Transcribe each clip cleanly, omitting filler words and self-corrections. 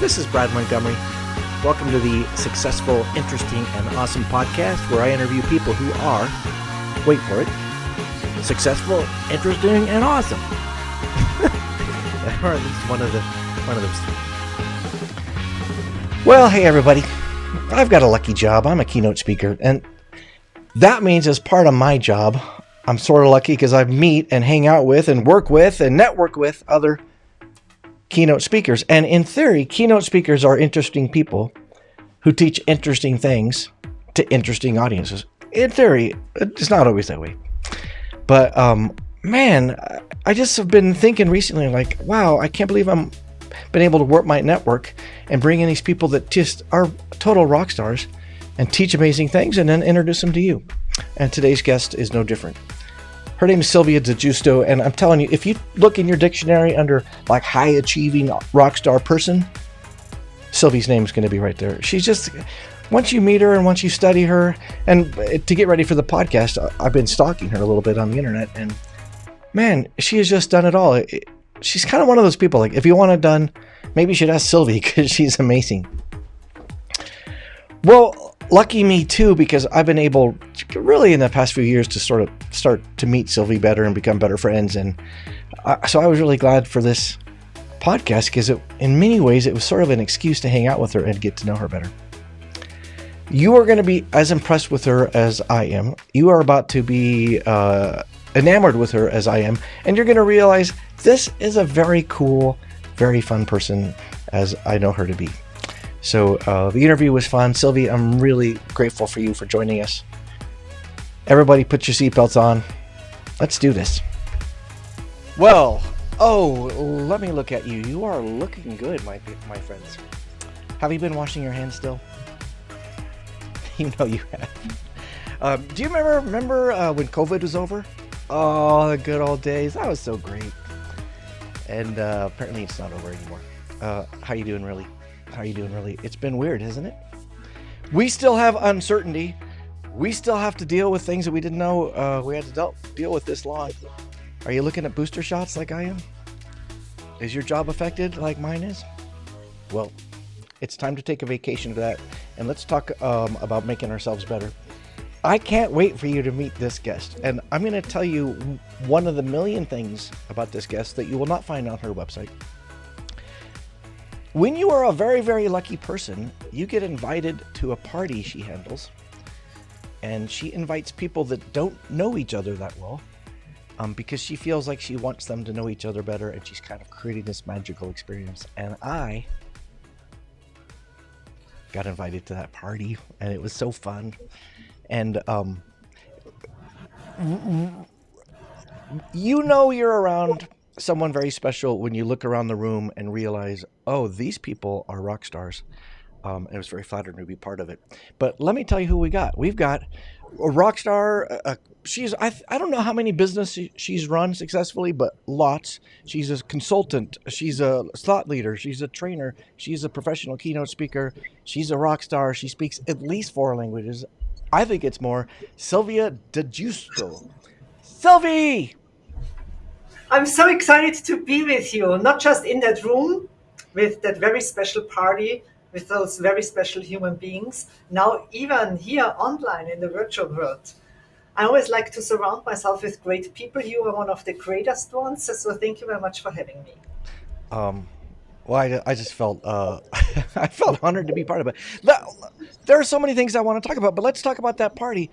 This is Brad Montgomery. Welcome to the Successful, Interesting, and Awesome podcast, where I interview people who are, wait for it, successful, interesting, and awesome. Or at least one of those three. Well, hey everybody. I've got a lucky job. I'm a keynote speaker, and that means as part of my job, I'm sort of lucky because I meet and hang out with and work with and network with other keynote speakers. And in theory, keynote speakers are interesting people who teach interesting things to interesting audiences. In theory, it's not always that way. But man, I just have been thinking recently, like, wow, I can't believe I'm been able to work my network and bring in these people that just are total rock stars and teach amazing things and then introduce them to you. And today's guest is no different. Her name is Sylvie di Giusto, and I'm telling you, if you look in your dictionary under like high achieving rock star person, Sylvie's name is going to be right there. She's just, once you meet her and once you study her, and to get ready for the podcast, I've been stalking her a little bit on the internet, and man, she has just done it all. She's kind of one of those people, like if you want it done, maybe you should ask Sylvie because she's amazing. Well, lucky me too, because I've been able to, really in the past few years, to sort of start to meet Sylvie better and become better friends. And so I was really glad for this podcast because in many ways it was sort of an excuse to hang out with her and get to know her better. You are going to be as impressed with her as I am. You are about to be enamored with her as I am. And you're going to realize this is a very cool, very fun person as I know her to be. So the interview was fun. Sylvie, I'm really grateful for you for joining us. Everybody put your seatbelts on. Let's do this. Well, let me look at you. You are looking good, my friends. Have you been washing your hands still? You know you have. Do you remember when COVID was over? Oh, the good old days. That was so great. And apparently it's not over anymore. How you doing, really? It's been weird, hasn't it? We still have uncertainty. We still have to deal with things that we didn't know we had to deal with this long. Are you looking at booster shots like I am? Is your job affected like mine is? Well, it's time to take a vacation to that, and let's talk about making ourselves better. I can't wait for you to meet this guest, and I'm going to tell you one of the million things about this guest that you will not find on her website. When you are a very, very lucky person, you get invited to a party she handles, and she invites people that don't know each other that well, because she feels like she wants them to know each other better, and she's kind of creating this magical experience. And I got invited to that party, and it was so fun. And you know you're around someone very special when you look around the room and realize, oh, these people are rock stars. And it was very flattering to be part of it. But let me tell you who we got. We've got a rock star. I don't know how many businesses she's run successfully, but lots. She's a consultant. She's a thought leader. She's a trainer. She's a professional keynote speaker. She's a rock star. She speaks at least 4 languages. I think it's more. Sylvie di Giusto. Sylvie! I'm so excited to be with you, not just in that room with that very special party, with those very special human beings, now even here online in the virtual world. I always like to surround myself with great people. You are one of the greatest ones, so thank you very much for having me. Well, I just felt I felt honored to be part of it. There are so many things I want to talk about, but let's talk about that party.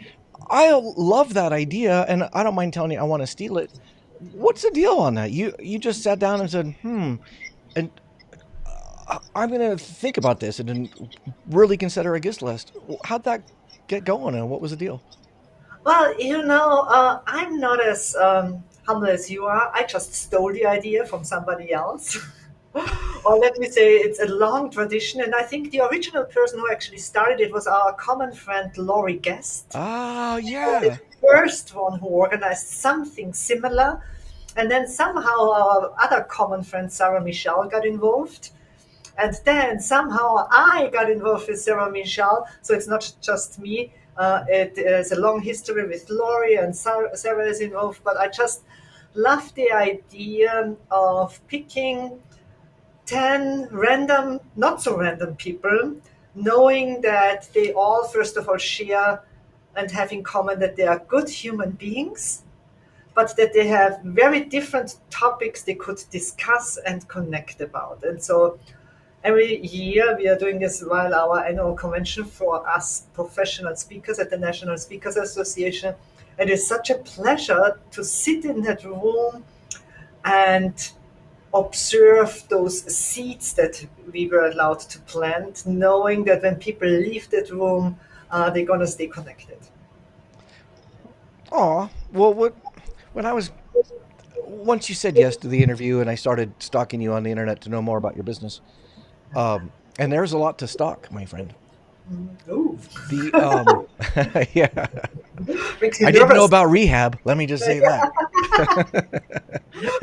I love that idea, and I don't mind telling you I want to steal it. What's the deal on that? You just sat down and said, and I'm going to think about this and then really consider a guest list. How'd that get going, and what was the deal? Well, I'm not as humble as you are. I just stole the idea from somebody else. Or let me say it's a long tradition, and I think the original person who actually started it was our common friend Laurie Guest. Oh, yeah. The first one who organized something similar, and then somehow our other common friend Sarah Michelle got involved, and then somehow I got involved with Sarah Michelle, so it's not just me. It is a long history with Laurie, and Sarah is involved, but I just love the idea of picking 10 random, not so random people, knowing that they all, first of all, share and have in common that they are good human beings, but that they have very different topics they could discuss and connect about. And so every year we are doing this while our annual convention for us professional speakers at the National Speakers Association. It is such a pleasure to sit in that room and observe those seeds that we were allowed to plant, knowing that when people leave that room, they're going to stay connected. Aw, well, when I was once you said yes to the interview, and I started stalking you on the internet to know more about your business, and there's a lot to stalk, my friend. Ooh, The yeah, makes you I didn't know nervous. about rehab. Let me just say that.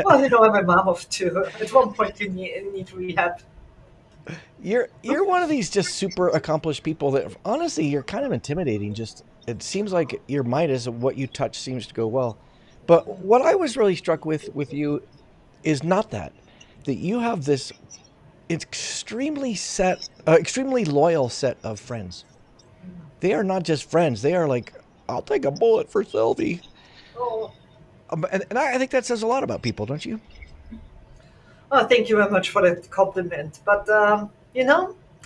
Well, I'm a mom of two. At one point, you need rehab. You're one of these just super accomplished people that honestly you're kind of intimidating. Just it seems like your Midas and what you touch seems to go well. But what I was really struck with you is not that you have this extremely loyal set of friends. They are not just friends. They are like, I'll take a bullet for Sylvie. Oh, And I think that says a lot about people, don't you? oh, thank you very much for that compliment. But,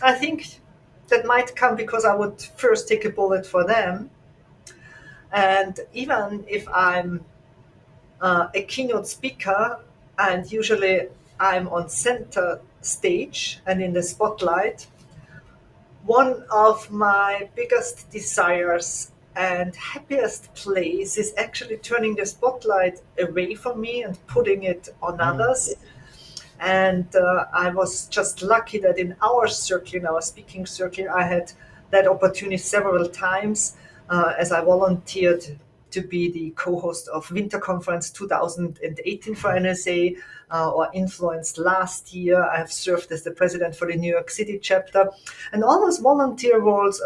I think that might come because I would first take a bullet for them. And even if I'm a keynote speaker, and usually I'm on center stage and in the spotlight, one of my biggest desires and happiest place is actually turning the spotlight away from me and putting it on Mm. others. And I was just lucky that in our circle, in our speaking circle, I had that opportunity several times as I volunteered to be the co-host of Winter Conference 2018 for NSA, or influenced last year. I have served as the president for the New York City chapter. And all those volunteer roles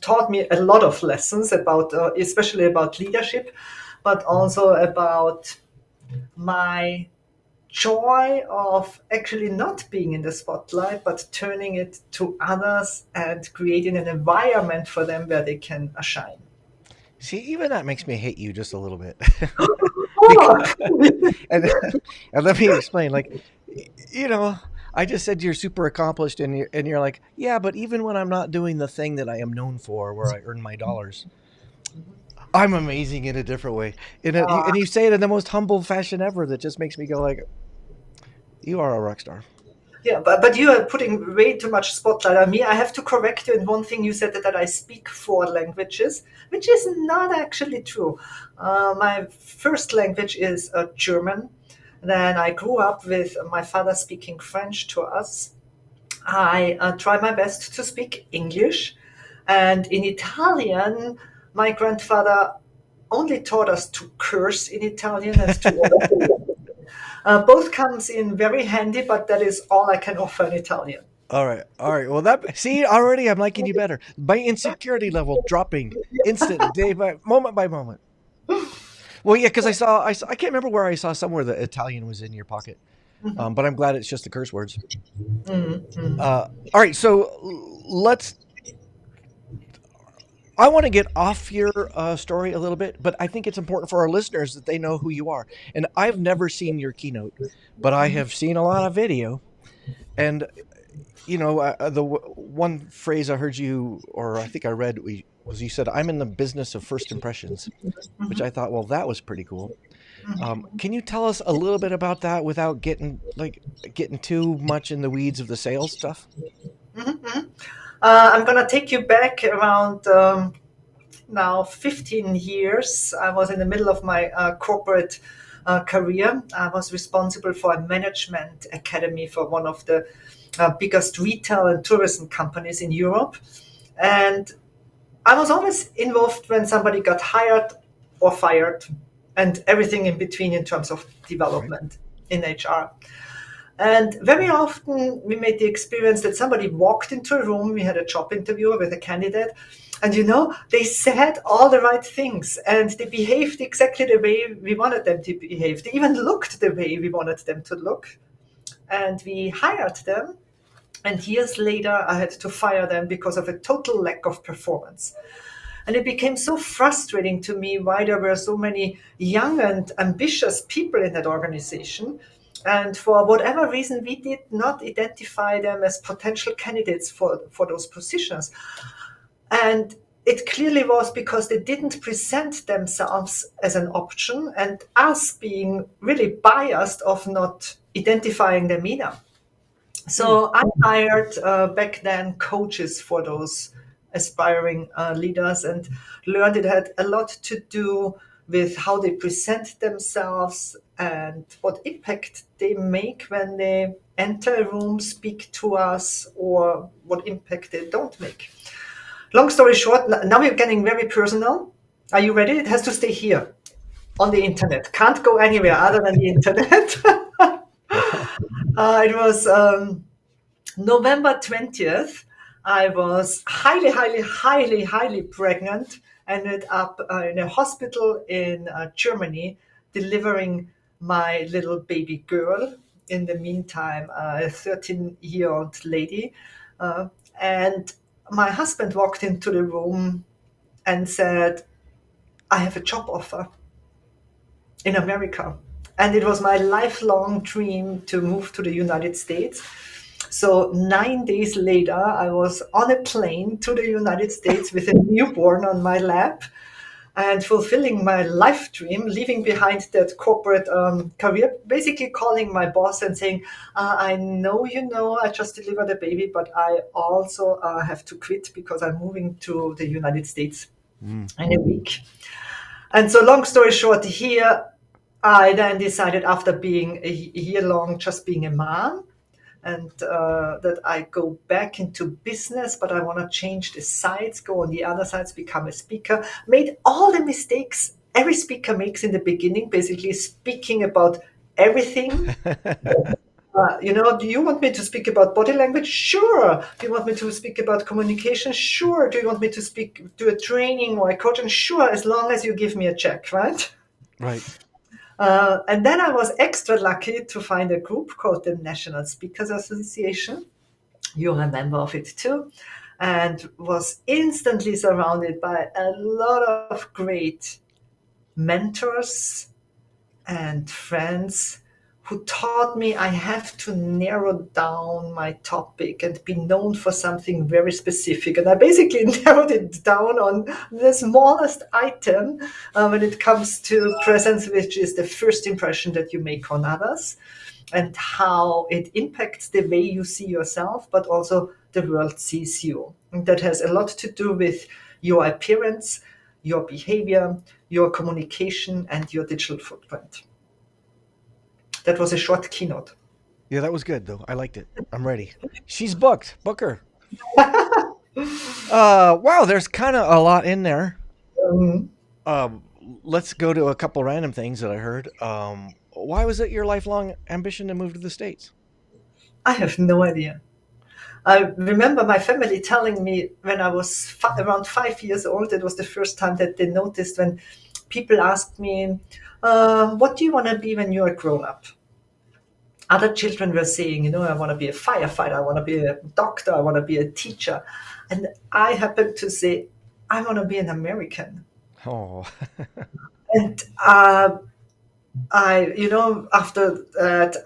taught me a lot of lessons about, especially about leadership, but also about my joy of actually not being in the spotlight, but turning it to others and creating an environment for them where they can shine. See, even that makes me hate you just a little bit. Because, Oh, and, and let me explain. Like, you know, I just said you're super accomplished, and you're like, yeah, but even when I'm not doing the thing that I am known for, where I earn my dollars, I'm amazing in a different way. And you say it in the most humble fashion ever. That just makes me go like, you are a rock star. yeah, but you are putting way too much spotlight on me. I have to correct you in one thing. You said that I speak four languages, which is not actually true. My first language is German. Then I grew up with my father speaking French to us. I try my best to speak English. And in Italian, my grandfather only taught us to curse in Italian and to both comes in very handy, but that is all I can offer in Italian. All right, all right. Well, that see already, I'm liking you better. My insecurity level dropping instant, day by moment. Well, yeah, because I can't remember where I saw somewhere the Italian was in your pocket. But I'm glad it's just the curse words. Mm-hmm. All right, so let's. I want to get off your story a little bit, but I think it's important for our listeners that they know who you are. And I've never seen your keynote, but I have seen a lot of video. And one phrase I heard you, or I think I read, was you said, "I'm in the business of first impressions," which I thought, well, that was pretty cool. Can you tell us a little bit about that without getting too much in the weeds of the sales stuff? I'm going to take you back around now 15 years. I was in the middle of my corporate career. I was responsible for a management academy for one of the biggest retail and tourism companies in Europe. And I was always involved when somebody got hired or fired and everything in between in terms of Right. development in HR. And very often we made the experience that somebody walked into a room, we had a job interview with a candidate, and they said all the right things and they behaved exactly the way we wanted them to behave. They even looked the way we wanted them to look. and we hired them. And years later, I had to fire them because of a total lack of performance. And it became so frustrating to me why there were so many young and ambitious people in that organization. And for whatever reason, we did not identify them as potential candidates for those positions. And it clearly was because they didn't present themselves as an option, and us being really biased of not identifying them either. So I hired back then coaches for those aspiring leaders, and learned it had a lot to do with how they present themselves and what impact they make when they enter a room, speak to us, or what impact they don't make. Long story short, now we're getting very personal. Are you ready? It has to stay here on the internet. Can't go anywhere other than the internet. It was November 20th. I was highly, highly, highly, highly pregnant. Ended up in a hospital in Germany delivering my little baby girl. In the meantime, a 13-year-old lady. And my husband walked into the room and said, I have a job offer in America. And it was my lifelong dream to move to the United States. So 9 days later, I was on a plane to the United States with a newborn on my lap and fulfilling my life dream, leaving behind that corporate career, basically calling my boss and saying, I know, I just delivered a baby, but I also have to quit because I'm moving to the United States in a week. And so long story short, here I then decided after being a year long just being a mom, and that I go back into business, but I want to change the sides, go on the other sides, become a speaker. Made all the mistakes every speaker makes in the beginning, basically speaking about everything. Do you want me to speak about body language? Sure. Do you want me to speak about communication? Sure. Do you want me to do a training or a coaching? Sure, as long as you give me a check, right? Right. And then I was extra lucky to find a group called the National Speakers Association. You're a member of it too. And was instantly surrounded by a lot of great mentors and friends who taught me I have to narrow down my topic and be known for something very specific. And I basically narrowed it down on the smallest item when it comes to presence, which is the first impression that you make on others and how it impacts the way you see yourself, but also the world sees you. And that has a lot to do with your appearance, your behavior, your communication, and your digital footprint. That was a short keynote. Yeah, that was good though. I liked it. I'm ready. She's booked. Book her. Wow, there's kind of a lot in there. Um, Um, let's go to a couple random things that I heard. Why was it your lifelong ambition to move to the States? I have no idea. I remember my family telling me when I was around 5 years old, it was the first time that they noticed when people asked me, what do you want to be when you're grown up? Other children were saying, I want to be a firefighter, I want to be a doctor, I want to be a teacher. And I happened to say, I want to be an American. Oh, And after that,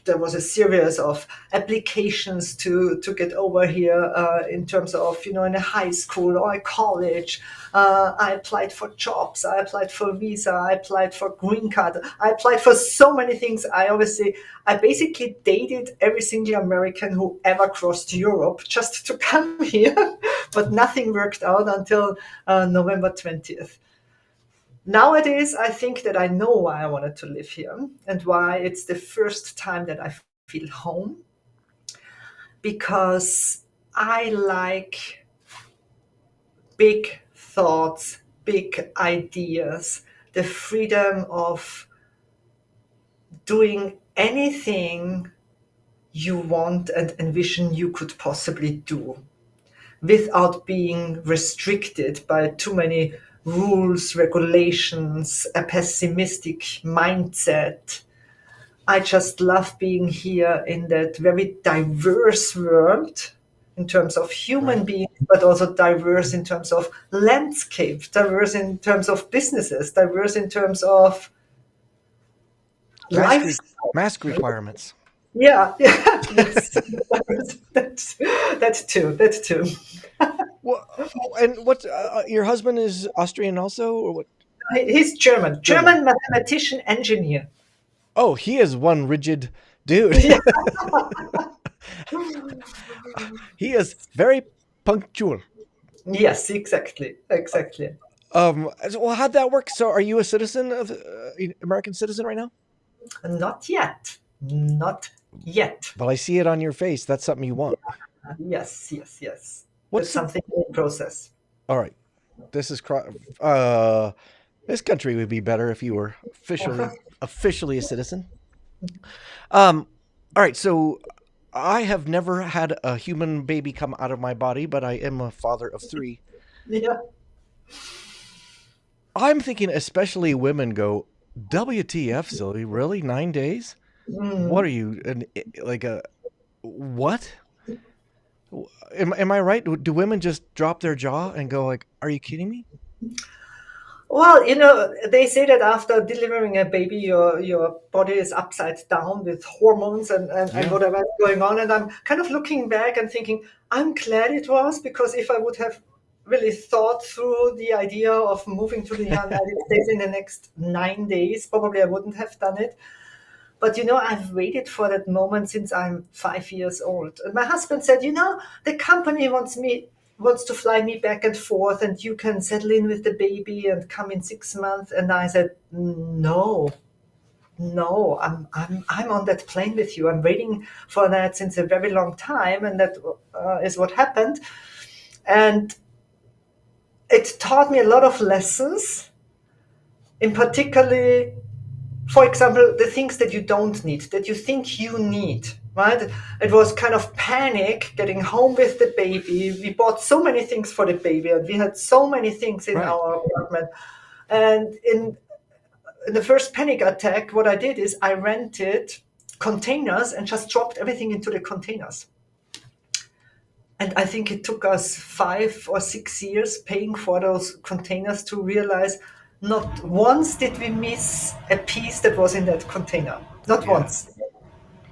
there was a series of applications to get over here in terms of, in a high school or a college. I applied for jobs. I applied for visa. I applied for green card. I applied for so many things. I basically dated every single American who ever crossed Europe just to come here, but nothing worked out until November 20th. Nowadays, I think that I know why I wanted to live here and why it's the first time that I feel home, because I like big thoughts, big ideas, the freedom of doing anything you want and envision you could possibly do without being restricted by too many rules, regulations, a pessimistic mindset. I just love being here in that very diverse world in terms of human Right. beings, but also diverse in terms of landscape, diverse in terms of businesses, diverse in terms of Mask lifestyle. mask requirements. Yeah, yeah, yes, that's, that too, that too. Well, and what your husband is Austrian also, or what? He's German, German. German mathematician engineer. Oh, he is one rigid dude. Yeah. He is very punctual. Yes, exactly, exactly. Well, how'd that work? So, are you a citizen of American citizen right now? Not yet, not yet. Well, I see it on your face. That's something you want. Yes, yes, yes. That's What's the? something in process. All right. This is. Uh, this country would be better if you were officially a citizen. Um. All right. So, I have never had a human baby come out of my body, but I am a father of three. Yeah. I'm thinking, especially women go, WTF, Sylvie? Really? 9 days? What are you, like a, what? Am I right? Do women just drop their jaw and go like, are you kidding me? Well, they say that after delivering a baby, your body is upside down with hormones and Yeah. whatever is going on. And I'm kind of looking back and thinking, I'm glad it was, because if I would have really thought through the idea of moving to the United States in the next 9 days, probably I wouldn't have done it. But I've waited for that moment since I'm 5 years old. And my husband said, the company wants to fly me back and forth, and you can settle in with the baby and come in 6 months. And I said, no, no, I'm on that plane with you. I'm waiting for that since a very long time, and that is what happened. And it taught me a lot of lessons, in particularly, for example, the things that you don't need, that you think you need, right? It was kind of panic getting home with the baby. We bought so many things for the baby, and we had so many things in Right. our apartment. And in the first panic attack, what I did is I rented containers and just dropped everything into the containers. And I think it took us 5 or 6 years paying for those containers to realize not once did we miss a piece that was in that container. Not Yeah. once.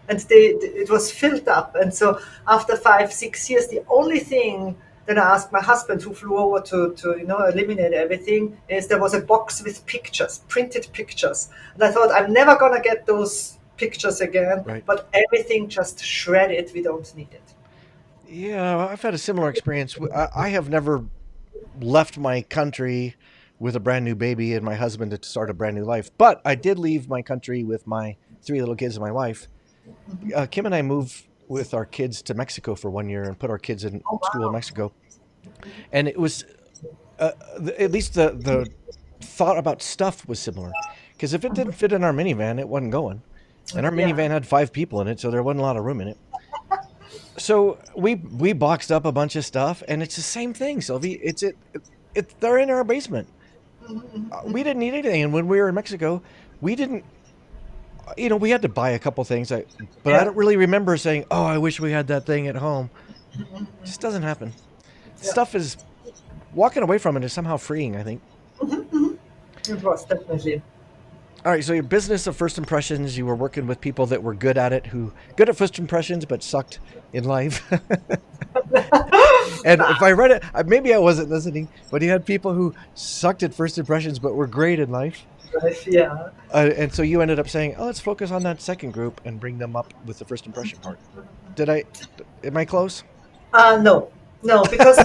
And it was filled up. And so after 5, 6 years, the only thing that I asked my husband, who flew over to eliminate everything, is there was a box with pictures, printed pictures. And I thought, I'm never going to get those pictures again, Right. but everything just shredded. We don't need it. Yeah, I've had a similar experience. I have never left my country with a brand new baby and my husband to start a brand new life. But I did leave my country with my three little kids and my wife. Kim and I moved with our kids to Mexico for 1 year and put our kids in Oh, school in wow. Mexico. And it was, at least the thought about stuff was similar. Because if it didn't fit in our minivan, it wasn't going. And our Yeah. minivan had 5 people in it, so there wasn't a lot of room in it. So we boxed up a bunch of stuff, and it's the same thing, Sylvie. They're in our basement. We didn't need anything, and when we were in Mexico, we didn't. We had to buy a couple things. But I Yeah. don't really remember saying, "Oh, I wish we had that thing at home." It just doesn't happen. Yeah. Stuff is walking away from it is somehow freeing, I think. It was definitely. All right, so your business of first impressions, you were working with people that were good at it, who good at first impressions but sucked in life. And if I read it, maybe I wasn't listening, but you had people who sucked at first impressions but were great in life. Life, yeah. And so you ended up saying, "Oh, let's focus on that second group and bring them up with the first impression part." Did I? Am I close? No, no, because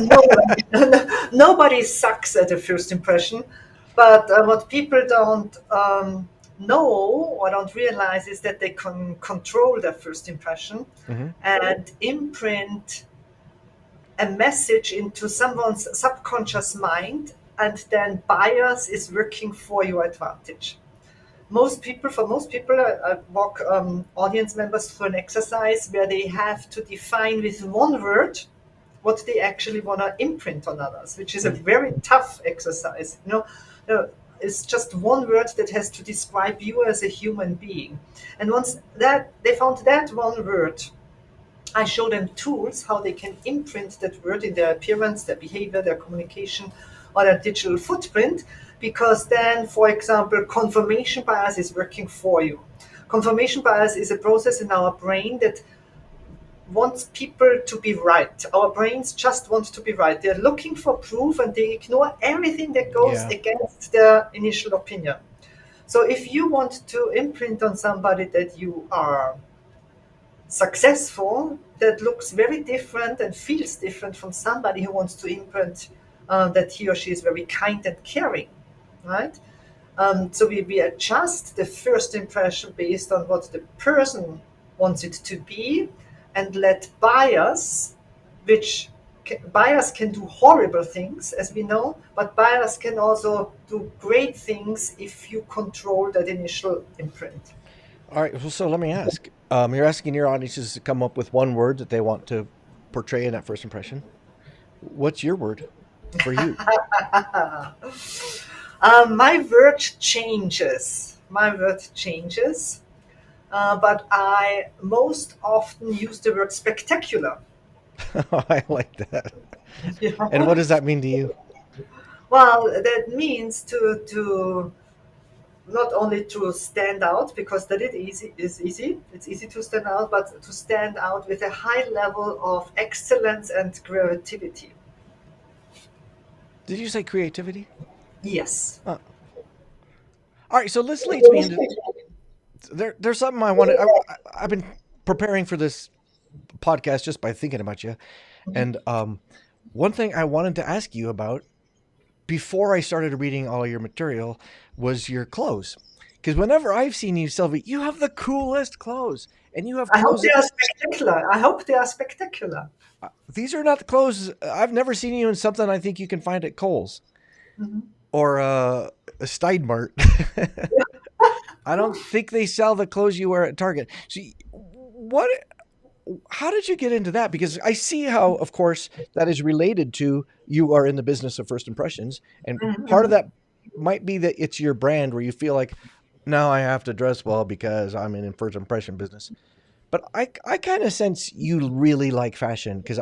nobody sucks at a first impression. But what people don't know or don't realize is that they can control their first impression Mm-hmm. and imprint a message into someone's subconscious mind, and then bias is working for your advantage. For most people, I walk audience members through an exercise where they have to define with one word what they actually want to imprint on others, which is a very tough exercise. is just one word that has to describe you as a human being. And once that they found that one word, I show them tools how they can imprint that word in their appearance, their behavior, their communication, or their digital footprint. Because then, for example, confirmation bias is working for you. Confirmation bias is a process in our brain that wants people to be right. Our brains just want to be right. They're looking for proof and they ignore everything that goes Yeah. against their initial opinion. So if you want to imprint on somebody that you are successful, that looks very different and feels different from somebody who wants to imprint that he or she is very kind and caring, right? So we adjust the first impression based on what the person wants it to be, and let bias, which bias can do horrible things, as we know, but bias can also do great things if you control that initial imprint. All right. Well, so let me ask. You're asking your audiences to come up with one word that they want to portray in that first impression. What's your word for you? My word changes. My word changes. But I most often use the word spectacular. I like that. You And what know? does that mean to you? Well, that means to not only to stand out, because that it easy is easy. It's easy to stand out, but to stand out with a high level of excellence and creativity. Did you say creativity? Yes. All right. So this leads me into there's something I wanted. I've been preparing for this podcast just by thinking about you, and one thing I wanted to ask you about before I started reading all of your material was your clothes. Because whenever I've seen you, Sylvie, you have the coolest clothes, and you have I hope clothes they that are spectacular. I hope they are spectacular. these are not the clothes. I've never seen you in something I think you can find at Kohl's or a Steinmart. I don't think they sell the clothes you wear at Target. So, what? How did you get into that? Because I see how, of course, that is related to you are in the business of first impressions, and part of that might be that it's your brand where you feel like now I have to dress well because I'm in first impression business. But I kind of sense you really like fashion because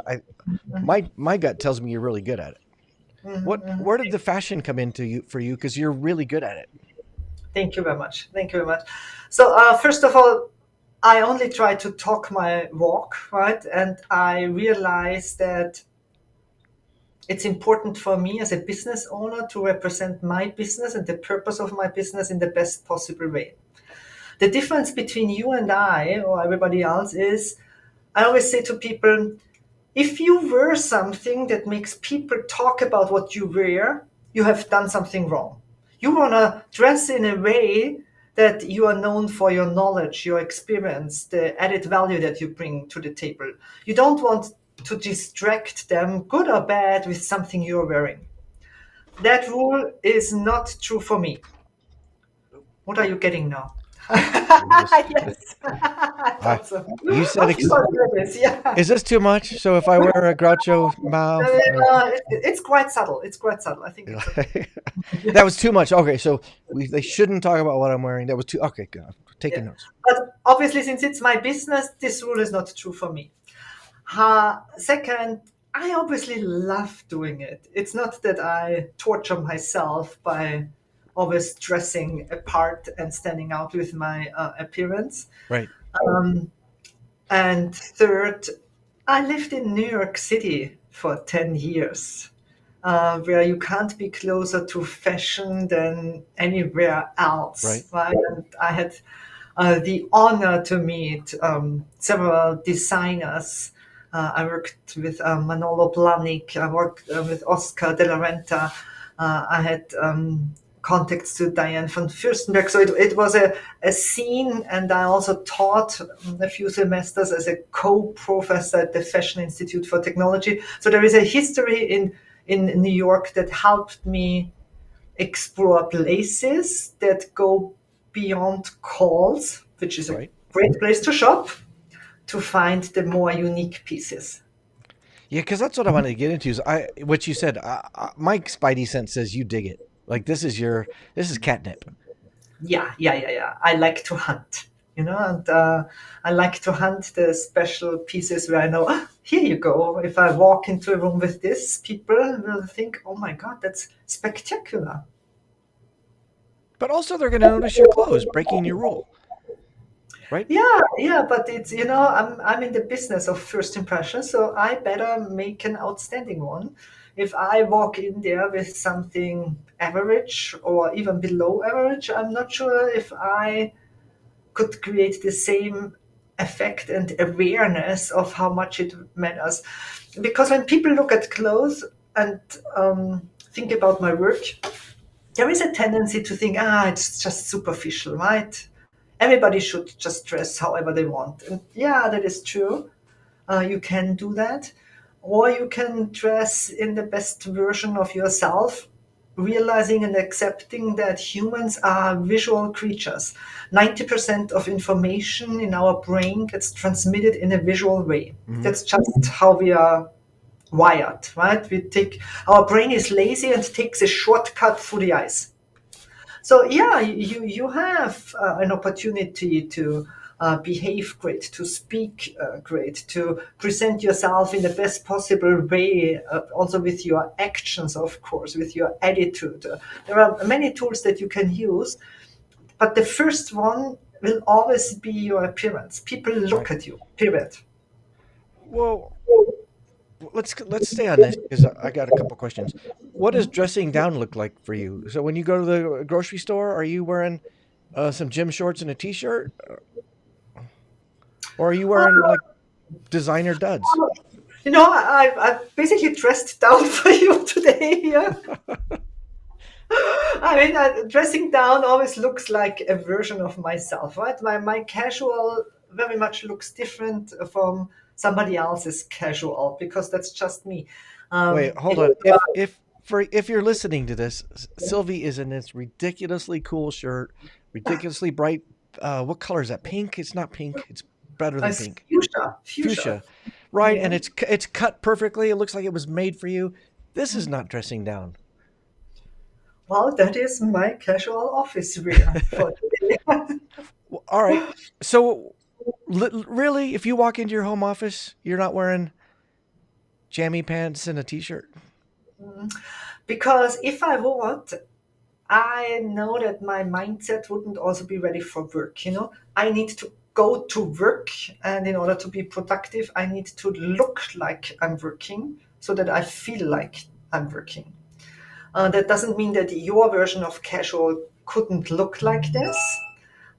my gut tells me you're really good at it. Where did the fashion come into you for you? Because you're really good at it. Thank you very much. Thank you very much. So, first of all, I only try to talk my walk, right? And I realize that it's important for me as a business owner to represent my business and the purpose of my business in the best possible way. The difference between you and I, or everybody else, is I always say to people, if you wear something that makes people talk about what you wear, you have done something wrong. You want to dress in a way that you are known for your knowledge, your experience, the added value that you bring to the table. You don't want to distract them, good or bad, with something you're wearing. That rule is not true for me. What are you getting now? Just, Yes, I I, thought so. you Of said, course it is, yeah. is this too much? So if I wear a Groucho mouth, It's quite subtle. It's quite subtle. I think it's okay. that was too much. Okay, so they shouldn't talk about what I'm wearing. That was too. Okay, good. I'm Yeah. taking notes. But obviously, since it's my business, this rule is not true for me. Second, I obviously love doing it. It's not that I torture myself by always dressing apart and standing out with my appearance. Right. And third, I lived in New York City for 10 years, where you can't be closer to fashion than anywhere else. Right. Right? And I had the honor to meet several designers. I worked with Manolo Blahnik, I worked with Oscar de la Renta. I had contacts to Diane von Fürstenberg. So it was a scene, and I also taught a few semesters as a co-professor at the Fashion Institute for Technology. So there is a history in New York that helped me explore places that go beyond calls, which is a Right. great place to shop, to find the more unique pieces. Yeah, because that's what I wanted to get into. Is what you said. My spidey sense says you dig it. Like this is catnip. Yeah. I like to hunt, and I like to hunt the special pieces where I know, here you go. If I walk into a room with this, people will think, oh my God, that's spectacular. But also they're going to notice your clothes breaking your rule, right? Yeah, but it's, I'm in the business of first impression, so I better make an outstanding one. If I walk in there with something average or even below average, I'm not sure if I could create the same effect and awareness of how much it matters. Because when people look at clothes and think about my work, there is a tendency to think, it's just superficial, right? Everybody should just dress however they want. And yeah, that is true. You can do that. Or you can dress in the best version of yourself, realizing and accepting that humans are visual creatures. 90% of information in our brain gets transmitted in a visual way. Mm-hmm. That's just how we are wired, right? Our brain is lazy and takes a shortcut through the eyes. So yeah, you have an opportunity to behave great, to speak great, to present yourself in the best possible way, also with your actions, of course, with your attitude. There are many tools that you can use, but the first one will always be your appearance. People Right. look at you, period. Well, let's stay on this because I got a couple questions. What does dressing down look like for you? So when you go to the grocery store, are you wearing some gym shorts and a t-shirt, or are you wearing like designer duds? I've basically dressed down for you today here. I mean, dressing down always looks like a version of myself, right? My casual very much looks different from somebody else's casual because that's just me. Wait, hold If on. you are, If you're listening to this, Sylvie is in this ridiculously cool shirt, ridiculously bright. What color is that? Pink? It's not pink. It's better than it's pink. fuchsia. Fuchsia, right? Yeah. And it's cut perfectly. It looks like it was made for you. This is not dressing down. Well, that is my casual office wear for today. Well, all right. So, really, if you walk into your home office, you're not wearing jammy pants and a t-shirt. Because if I would, I know that my mindset wouldn't also be ready for work. I need to go to work, and in order to be productive, I need to look like I'm working so that I feel like I'm working. That doesn't mean that your version of casual couldn't look like this.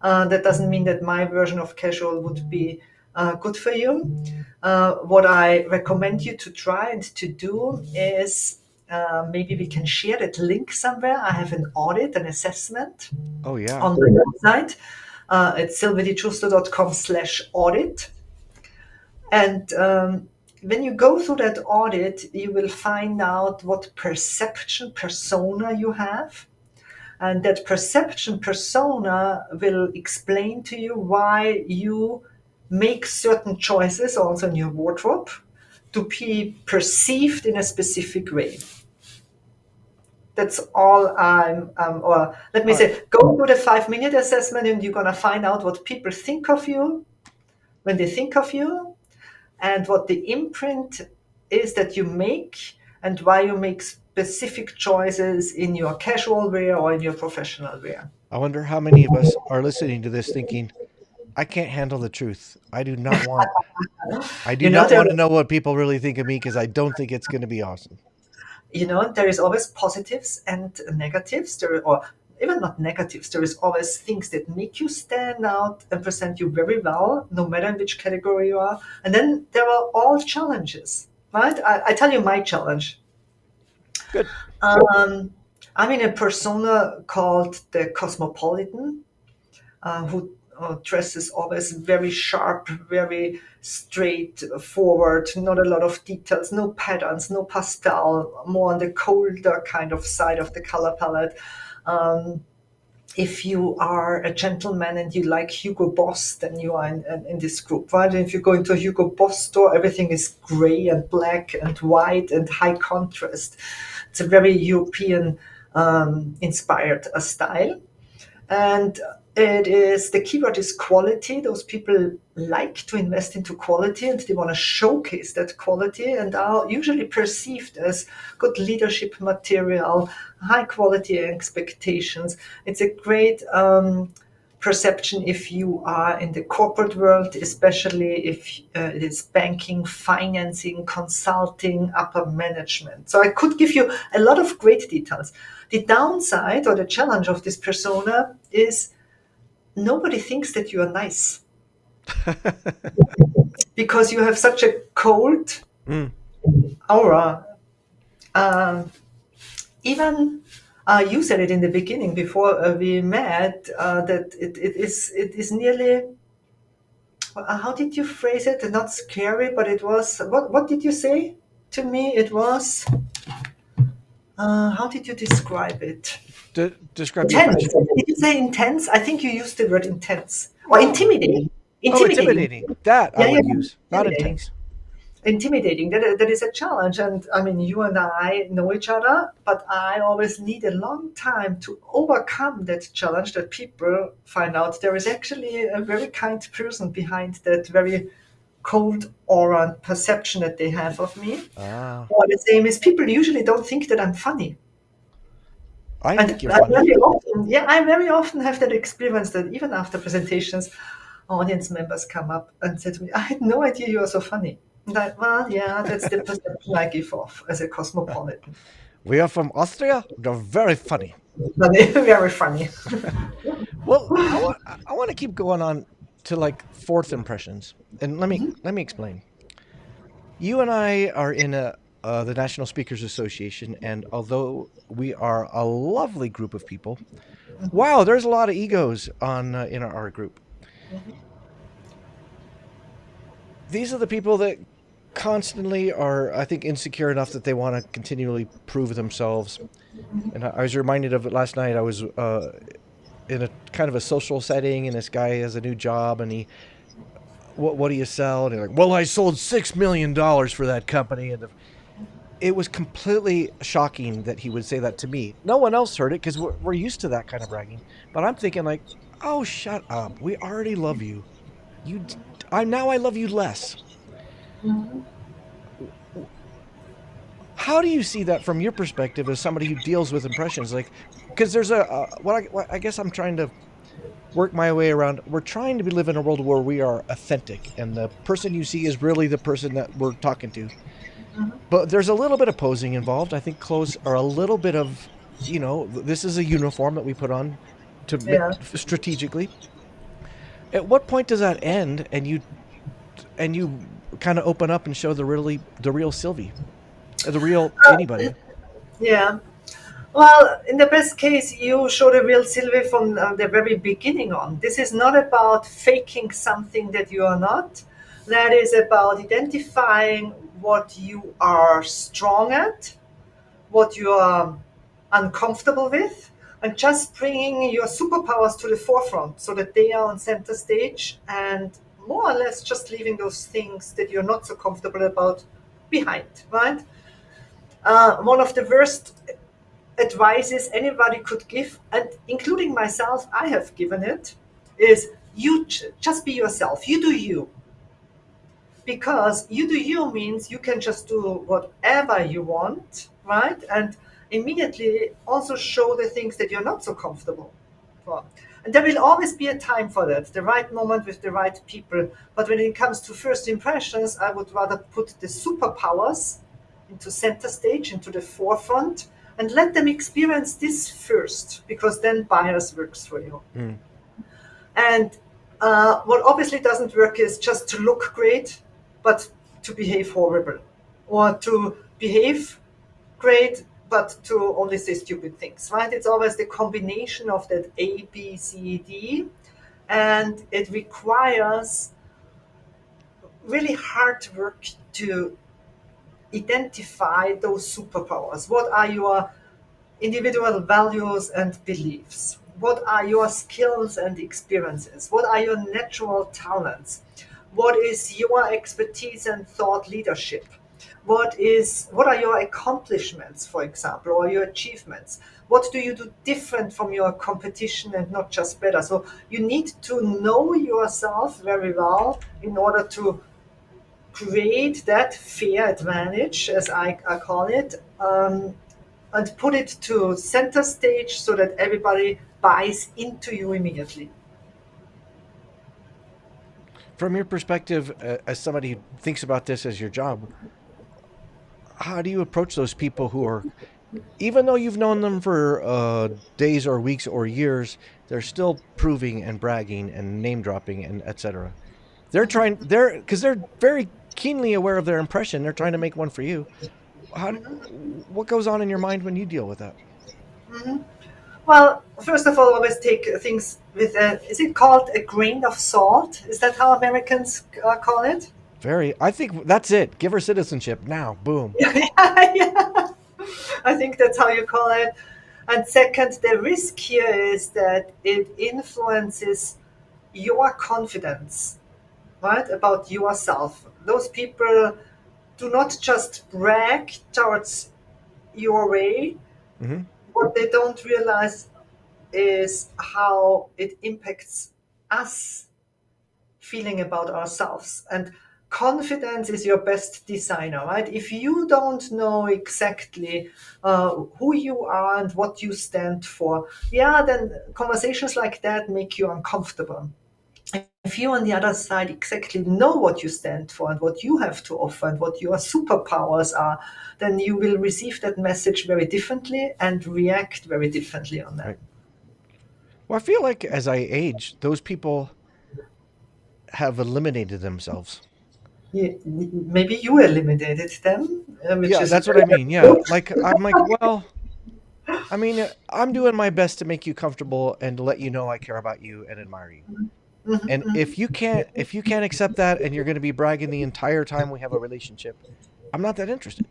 That doesn't mean that my version of casual would be good for you. What I recommend you to try and to do is maybe we can share that link somewhere. I have an audit, an assessment Oh yeah. on the website. It's sylviedigiusto.com/audit. And when you go through that audit, you will find out what perception persona you have. And that perception persona will explain to you why you make certain choices also in your wardrobe to be perceived in a specific way. That's all or let me All right. say, go through the 5-minute assessment and you're going to find out what people think of you when they think of you and what the imprint is that you make and why you make specific choices in your casual wear or in your professional wear. I wonder how many of us are listening to this thinking, I can't handle the truth. I do You know, not there want to know what people really think of me because I don't think it's going to be awesome. there is always positives and negatives. Or even not negatives. There is always things that make you stand out and present you very well, no matter in which category you are. And then there are all challenges, right? I tell you my challenge. Good. Um, I'm in a persona called the Cosmopolitan, who dresses always very sharp, very straightforward, not a lot of details, no patterns, no pastel, more on the colder kind of side of the color palette. Um, if you are a gentleman and you like Hugo Boss, then you are in this group, right? And if you go into a Hugo Boss store, everything is gray and black and white and high contrast. It's a very European inspired style. And it is, the keyword is quality. Those people like to invest into quality and they want to showcase that quality and are usually perceived as good leadership material, high quality expectations. It's a great perception if you are in the corporate world, especially if it is banking, financing, consulting, upper management. So I could give you a lot of great details. The downside or the challenge of this persona is nobody thinks that you are nice because you have such a cold Mm. aura. Um, Even you said it in the beginning before we met that it is nearly, how did you phrase it? Not scary, but it was, what did you say to me? It was, how did you describe it? Describe the Intense. impression. Did you say intense? I think you used the word intense or intimidating. Oh, Intimidating. intimidating. That I Yeah, yeah, would use, not intimidating. intense. Intimidating. That is a challenge. And I mean, you and I know each other, but I always need a long time to overcome that challenge that people find out there is actually a very kind person behind that very cold aura and perception that they have of me. Ah, Or the same is people usually don't think that I'm funny. I And think you're funny. I very often have that experience that even after presentations, audience members come up and say to me, I had no idea you were so funny. And I, well, yeah, that's the perception I give off as a cosmopolitan. We are from Austria. They're very funny. Funny, very funny. Well, I want to keep going on to like fourth impressions, and let me explain. You and I are in the National Speakers Association, and although we are a lovely group of people, wow, there's a lot of egos on in our group. These are the people that constantly are, I think, insecure enough that they want to continually prove themselves. And I was reminded of it last night. I was in a kind of a social setting, and this guy has a new job, and what do you sell? And he's like, well, I sold $6 million for that company, and it was completely shocking that he would say that to me. No one else heard it because we're used to that kind of bragging. But I'm thinking like, oh, shut up. We already love you. I love you less. How do you see that from your perspective as somebody who deals with impressions? Like, because there's what I guess I'm trying to work my way around. We're trying to live in a world where we are authentic, and the person you see is really the person that we're talking to. But there's a little bit of posing involved. I think clothes are a little bit of, this is a uniform that we put on to Yeah. strategically. At what point does that end, and you kind of open up and show the real Sylvie, the real anybody? Yeah. Well, in the best case, you show the real Sylvie from the very beginning on. This is not about faking something that you are not. That is about identifying what you are strong at, what you are uncomfortable with, and just bringing your superpowers to the forefront so that they are on center stage and more or less just leaving those things that you're not so comfortable about behind, right? One of the worst advices anybody could give, and including myself, I have given it, is you just be yourself. You do you. Because you do you means you can just do whatever you want, right? And immediately also show the things that you're not so comfortable for. And there will always be a time for that, the right moment with the right people. But when it comes to first impressions, I would rather put the superpowers into center stage, into the forefront, and let them experience this first, because then bias works for you. Mm. And what obviously doesn't work is just to look great, but to behave horrible, or to behave great, but to only say stupid things, right? It's always the combination of that A, B, C, D, and it requires really hard work to identify those superpowers. What are your individual values and beliefs? What are your skills and experiences? What are your natural talents? What is your expertise and thought leadership? What are your accomplishments, for example, or your achievements? What do you do different from your competition and not just better? So you need to know yourself very well in order to create that fair advantage, as I call it, and put it to center stage so that everybody buys into you immediately. From your perspective, as somebody who thinks about this as your job, how do you approach those people who are, even though you've known them for days or weeks or years, they're still proving and bragging and name dropping and etc. Because they're very keenly aware of their impression. They're trying to make one for you. What goes on in your mind when you deal with that? Well, first of all, always take things with is it called a grain of salt? Is that how Americans call it? Very. I think that's it. Give her citizenship now. Boom. Yeah, I think that's how you call it. And second, the risk here is that it influences your confidence, right, about yourself. Those people do not just brag towards your way. Hmm. What they don't realize is how it impacts us feeling about ourselves. And confidence is your best designer, right? If you don't know exactly who you are and what you stand for, yeah, then conversations like that make you uncomfortable. If you on the other side exactly know what you stand for and what you have to offer and what your superpowers are, then you will receive that message very differently and react very differently on that. Right. Well, I feel like as I age, those people have eliminated themselves. Maybe you eliminated them, which Yeah, is that's what very I mean. Yeah, good. like I'm like, well, I mean, I'm doing my best to make you comfortable and to let you know I care about you and admire you. And if you can't accept that and you're going to be bragging the entire time we have a relationship, I'm not that interested.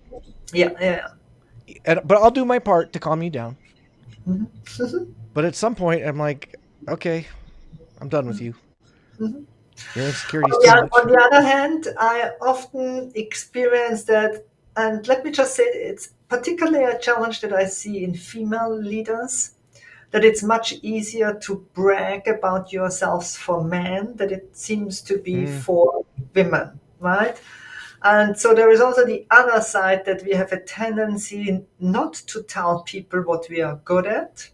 Yeah, yeah. But I'll do my part to calm you down. Mhm. But at some point, I'm like, okay, I'm done with you. Your insecurity's too On much. the other hand, I often experience that, and let me just say, it's particularly a challenge that I see in female leaders, that it's much easier to brag about yourselves for men than it seems to be Mm, for women, right? And so there is also the other side that we have a tendency not to tell people what we are good at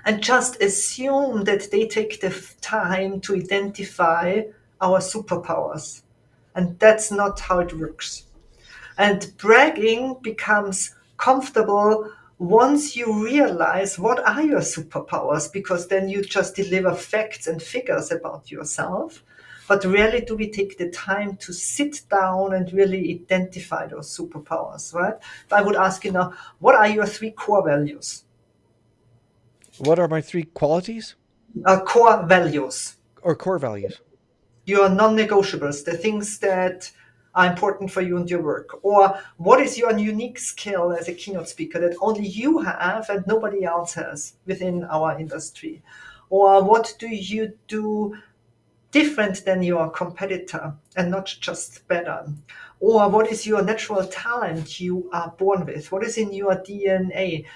and just assume that they take the time to identify our superpowers. And that's not how it works. And bragging becomes comfortable once you realize what are your superpowers, because then you just deliver facts and figures about yourself. But rarely do we take the time to sit down and really identify those superpowers, right? If I would ask you now, what are your three core values? what are my three qualities Core values, or core values? your non-negotiables, the things that are important for you and your work. Or what is your unique skill as a keynote speaker that only you have and nobody else has within our industry? Or what do you do different than your competitor and not just better? Or what is your natural talent you are born with? What is in your DNA?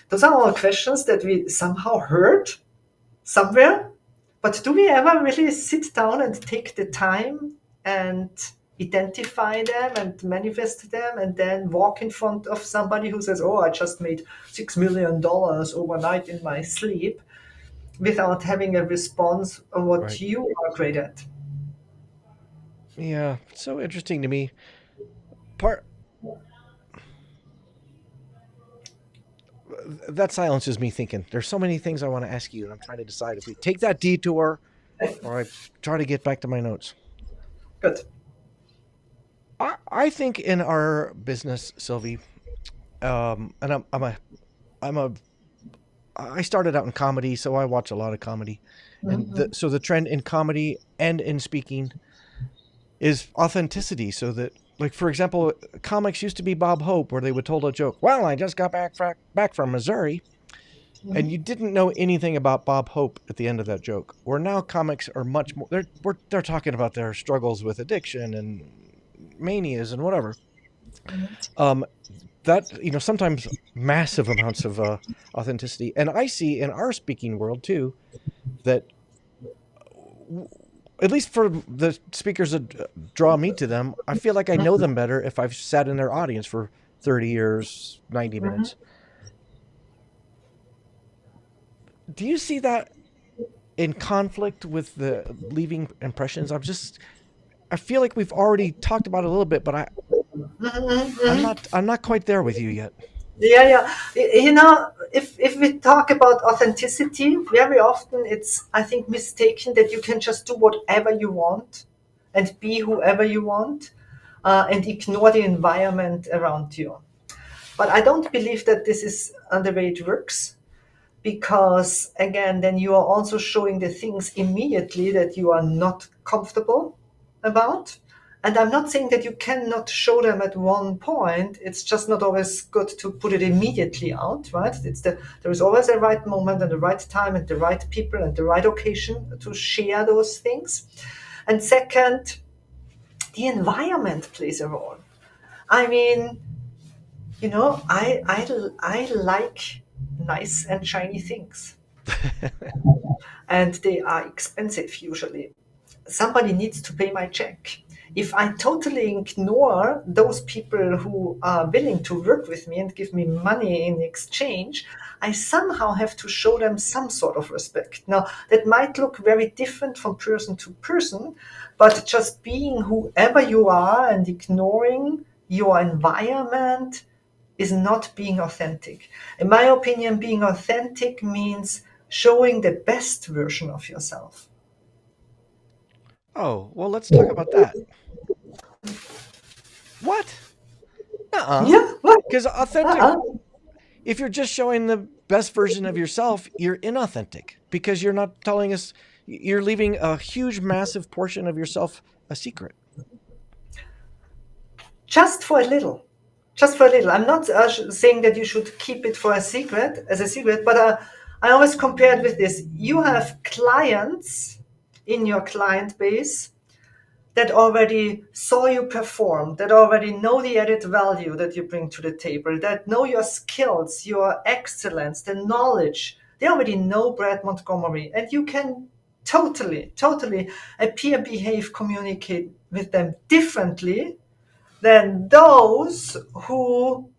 Those are all questions that we somehow heard somewhere. But do we ever really sit down and take the time and identify them and manifest them and then walk in front of somebody who says, "Oh, I just made $6 million overnight in my sleep," without having a response on what Right. you are great at? Yeah, it's so interesting to me. Part that silence is me thinking. There's so many things I want to ask you, and I'm trying to decide if we take that detour or I try to get back to my notes. Good. I think in our business, Sylvie, and I'm a I started out in comedy, so I watch a lot of comedy, and so the trend in comedy and in speaking is authenticity. So that, like for example, comics used to be Bob Hope, where they would tell a joke. Well, I just got back from Missouri, and you didn't know anything about Bob Hope at the end of that joke. Where now comics are much more. They're talking about their struggles with addiction and manias and whatever. Um, that, sometimes massive amounts of authenticity. And I see in our speaking world too that, at least for the speakers that draw me to them, I feel like I know them better if I've sat in their audience for 30 years, 90 minutes. Do you see that in conflict with the leaving impressions? I feel like we've already talked about it a little bit, but I'm not quite there with you yet. Yeah, yeah. If we talk about authenticity, very often it's, I think, mistaken that you can just do whatever you want and be whoever you want, and ignore the environment around you. But I don't believe that this is the way it works, because again, then you are also showing the things immediately that you are not comfortable about. And I'm not saying that you cannot show them at one point. It's just not always good to put it immediately out, right? There is always a right moment and the right time and the right people and the right occasion to share those things. And second, the environment plays a role. I mean, I like nice and shiny things, and they are expensive usually. Somebody needs to pay my check. If I totally ignore those people who are willing to work with me and give me money in exchange, I somehow have to show them some sort of respect. Now, that might look very different from person to person, but just being whoever you are and ignoring your environment is not being authentic. In my opinion, being authentic means showing the best version of yourself. Oh, well, let's talk about that. What? Uh-uh. Yeah, well, Because authentic, uh-uh. if you're just showing the best version of yourself, you're inauthentic because you're not telling us, you're leaving a huge, massive portion of yourself a secret. Just for a little. Just for a little. I'm not saying that you should keep it for a secret, as a secret, but I always compare it with this. You have clients in your client base that already saw you perform, that already know the added value that you bring to the table, that know your skills, your excellence, the knowledge. They already know Brad Montgomery, and you can totally appear, behave, communicate with them differently than those who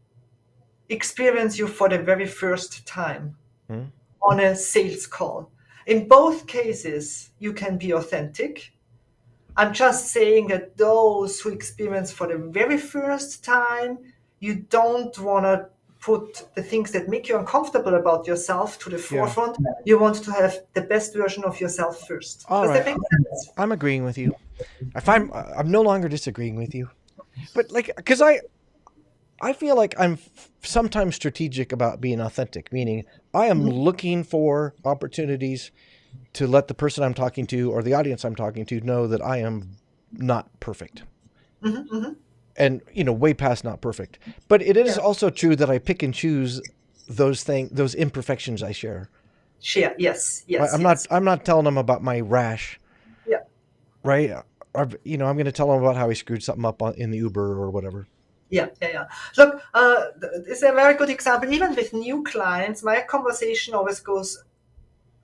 experience you for the very first time Hmm? on a sales call. In both cases, you can be authentic. I'm just saying that those who experience for the very first time, you don't want to put the things that make you uncomfortable about yourself to the Yeah. forefront. You want to have the best version of yourself first. All Does that right. make sense? I'm agreeing with you. I'm no longer disagreeing with you. But like, because I feel like I'm sometimes strategic about being authentic, meaning I am looking for opportunities to let the person I'm talking to or the audience I'm talking to know that I am not perfect. And, way past not perfect. But it is Yeah. also true that I pick and choose those imperfections I share. Share. Yes. Right? Yes. Yes. I'm not telling them about my rash, Yeah. right? I'm going to tell them about how he screwed something up in the Uber or whatever. Yeah, yeah, yeah. Look, it's a very good example. Even with new clients, my conversation always goes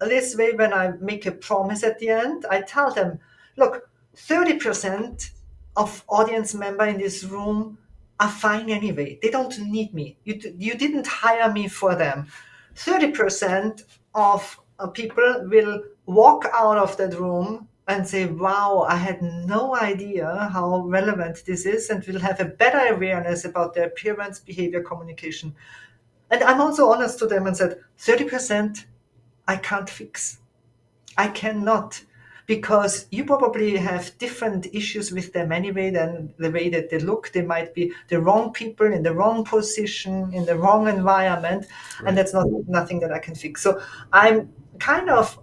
this way. When I make a promise at the end, I tell them, look, 30% of audience member in this room are fine anyway. They don't need me. You didn't hire me for them. 30% of people will walk out of that room and say, wow, I had no idea how relevant this is, and will have a better awareness about their appearance, behavior, communication. And I'm also honest to them and said, 30% I can't fix. I cannot, because you probably have different issues with them anyway than the way that they look. They might be the wrong people in the wrong position, in the wrong environment, and Right. that's not nothing that I can fix. So I'm kind of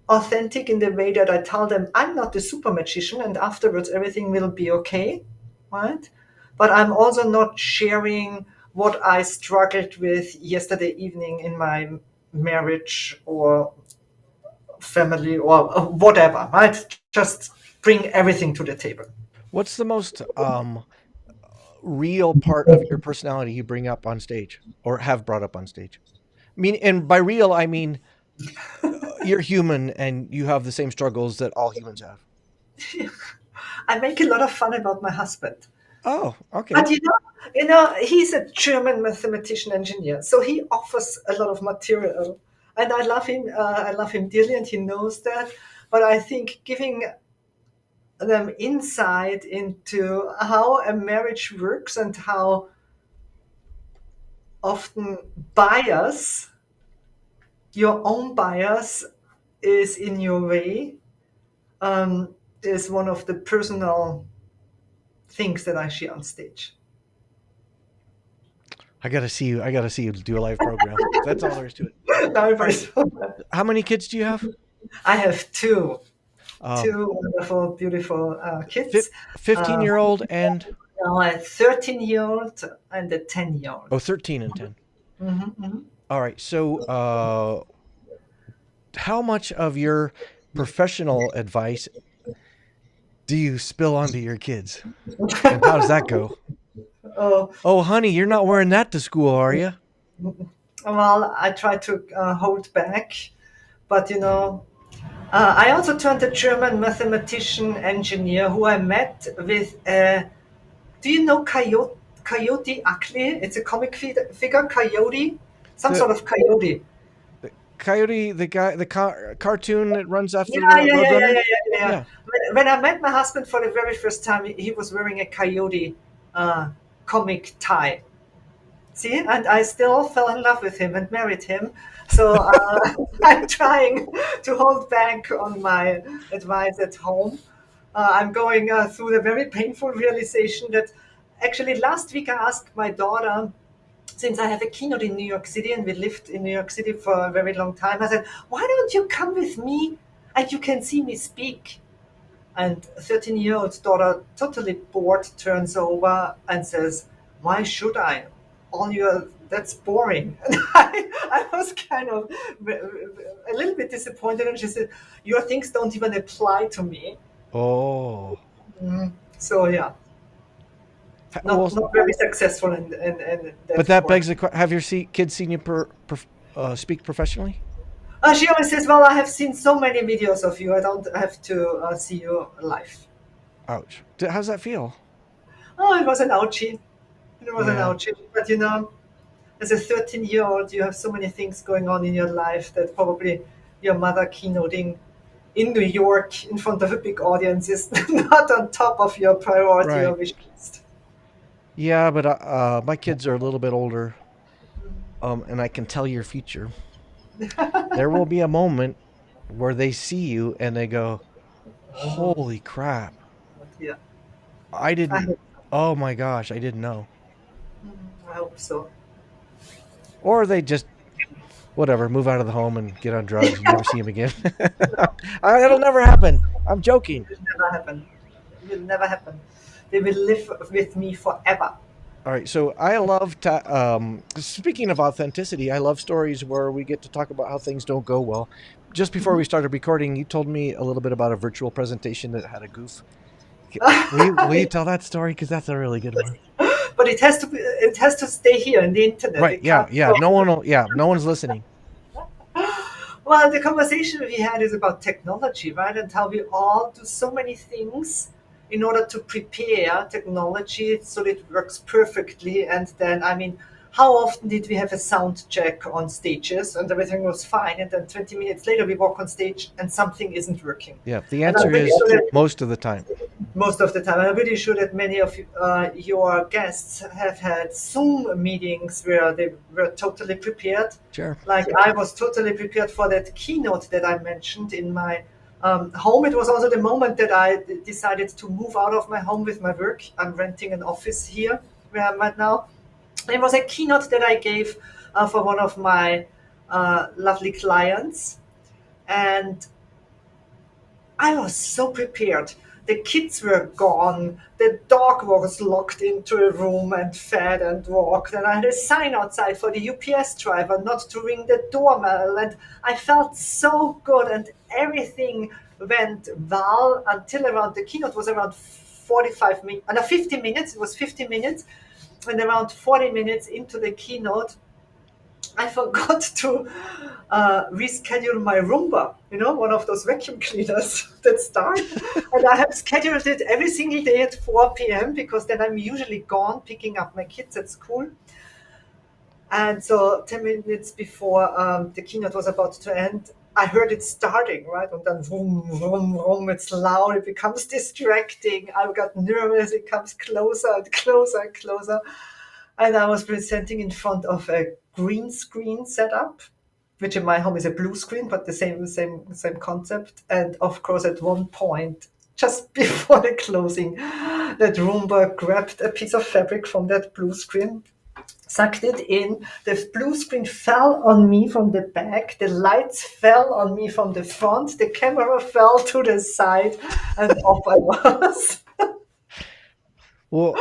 authentic in the way that I tell them I'm not the super magician and afterwards everything will be okay, right? But I'm also not sharing what I struggled with yesterday evening in my marriage or family or whatever, right? Just bring everything to the table. What's the most real part of your personality you bring up on stage or have brought up on stage? I mean, and by real, I mean you're human and you have the same struggles that all humans have. I make a lot of fun about my husband. Oh, okay. But he's a German mathematician engineer, so he offers a lot of material, and I love him. I love him dearly, and he knows that. But I think giving them insight into how a marriage works and how often bias, your own bias, is in your way, is one of the personal things that I share on stage. I gotta see you. I gotta see you do a live program. That's all there is to it. Now All right. How many kids do you have? I have two Um, wonderful, beautiful kids. 15-year-old and Now a 13-year-old and a 10-year-old. 13 and 10. Mm-hmm. All right. So, how much of your professional advice do you spill onto your kids? And how does that go? Oh, Oh, honey, you're not wearing that to school, are you? well, I try to hold back, but I also turned a German mathematician engineer who I met with. Do you know Coyote Ugly? It's a comic figure, Coyote, some The sort of coyote. coyote, the guy, the cartoon that runs after Yeah, the yeah, yeah, yeah, roadrunner. yeah, yeah, yeah. Yeah. When I met my husband for the very first time, he was wearing a coyote comic tie. See, and I still fell in love with him and married him. So I'm trying to hold back on my advice at home. I'm going through the very painful realization that actually last week I asked my daughter, since I have a keynote in New York City and we lived in New York City for a very long time, I said, why don't you come with me and you can see me speak? And 13-year-old daughter, totally bored, turns over and says, why should I? That's boring. And I was kind of a little bit disappointed. And she said, your things don't even apply to me. Oh. So yeah, Well, not very successful in but that that part. begs the question: have your kids seen you speak professionally? She always says, well, I have seen so many videos of you. I don't have to see you live. Ouch. How's that feel? Oh, it was an ouchie. It was an Yeah. ouchie. But as a 13-year-old, you have so many things going on in your life that probably your mother keynoting in New York in front of a big audience is not on top of your priority or Right. wish list. Yeah, but my kids are a little bit older, and I can tell your future. There will be a moment where they see you and they go, "Holy crap! Yeah, I I didn't. hope, Oh my gosh, I didn't know." I hope so. Or they just whatever, move out of the home and get on drugs and never see him again. That'll never happen. I'm joking. It will never happen. It will never happen. They will live with me forever. All right, so I love speaking of authenticity, I love stories where we get to talk about how things don't go well. Just before we started recording, you told me a little bit about a virtual presentation that had a goof. Will you tell that story? Because that's a really good one. But it has to stay here in the internet. Right? It Yeah, can't yeah. go. No one's listening. Well, the conversation we had is about technology, right? And how we all do so many things in order to prepare technology so that it works perfectly. And then, I mean, how often did we have a sound check on stages and everything was fine? And then 20 minutes later, we walk on stage and something isn't working. Yeah. The And I'm answer pretty is sure that most of the time. most of the time, I'm pretty sure that many of your guests have had Zoom meetings where they were totally prepared. Sure. Like I was totally prepared for that keynote that I mentioned in my home. It was also the moment that I decided to move out of my home with my work. I'm renting an office here where I'm right now. It was a keynote that I gave for one of my lovely clients. And I was so prepared. The kids were gone. The dog was locked into a room and fed and walked. And I had a sign outside for the UPS driver not to ring the doorbell. And I felt so good. And everything went well until around the keynote was around 45 minutes, no, 50 minutes. It was 50 minutes. And around 40 minutes into the keynote, I forgot to reschedule my Roomba, one of those vacuum cleaners that start. And I have scheduled it every single day at 4 p.m. because then I'm usually gone picking up my kids at school. And so 10 minutes before the keynote was about to end, I heard it starting, right? And then vroom, vroom, vroom, it's loud, it becomes distracting. I got nervous, it comes closer and closer and closer. And I was presenting in front of a green screen setup, which in my home is a blue screen, but the same concept. And of course, at one point, just before the closing, that Roomba grabbed a piece of fabric from that blue screen, sucked it in. The blue screen fell on me from the back. The lights fell on me from the front. The camera fell to the side, and off I was. Well,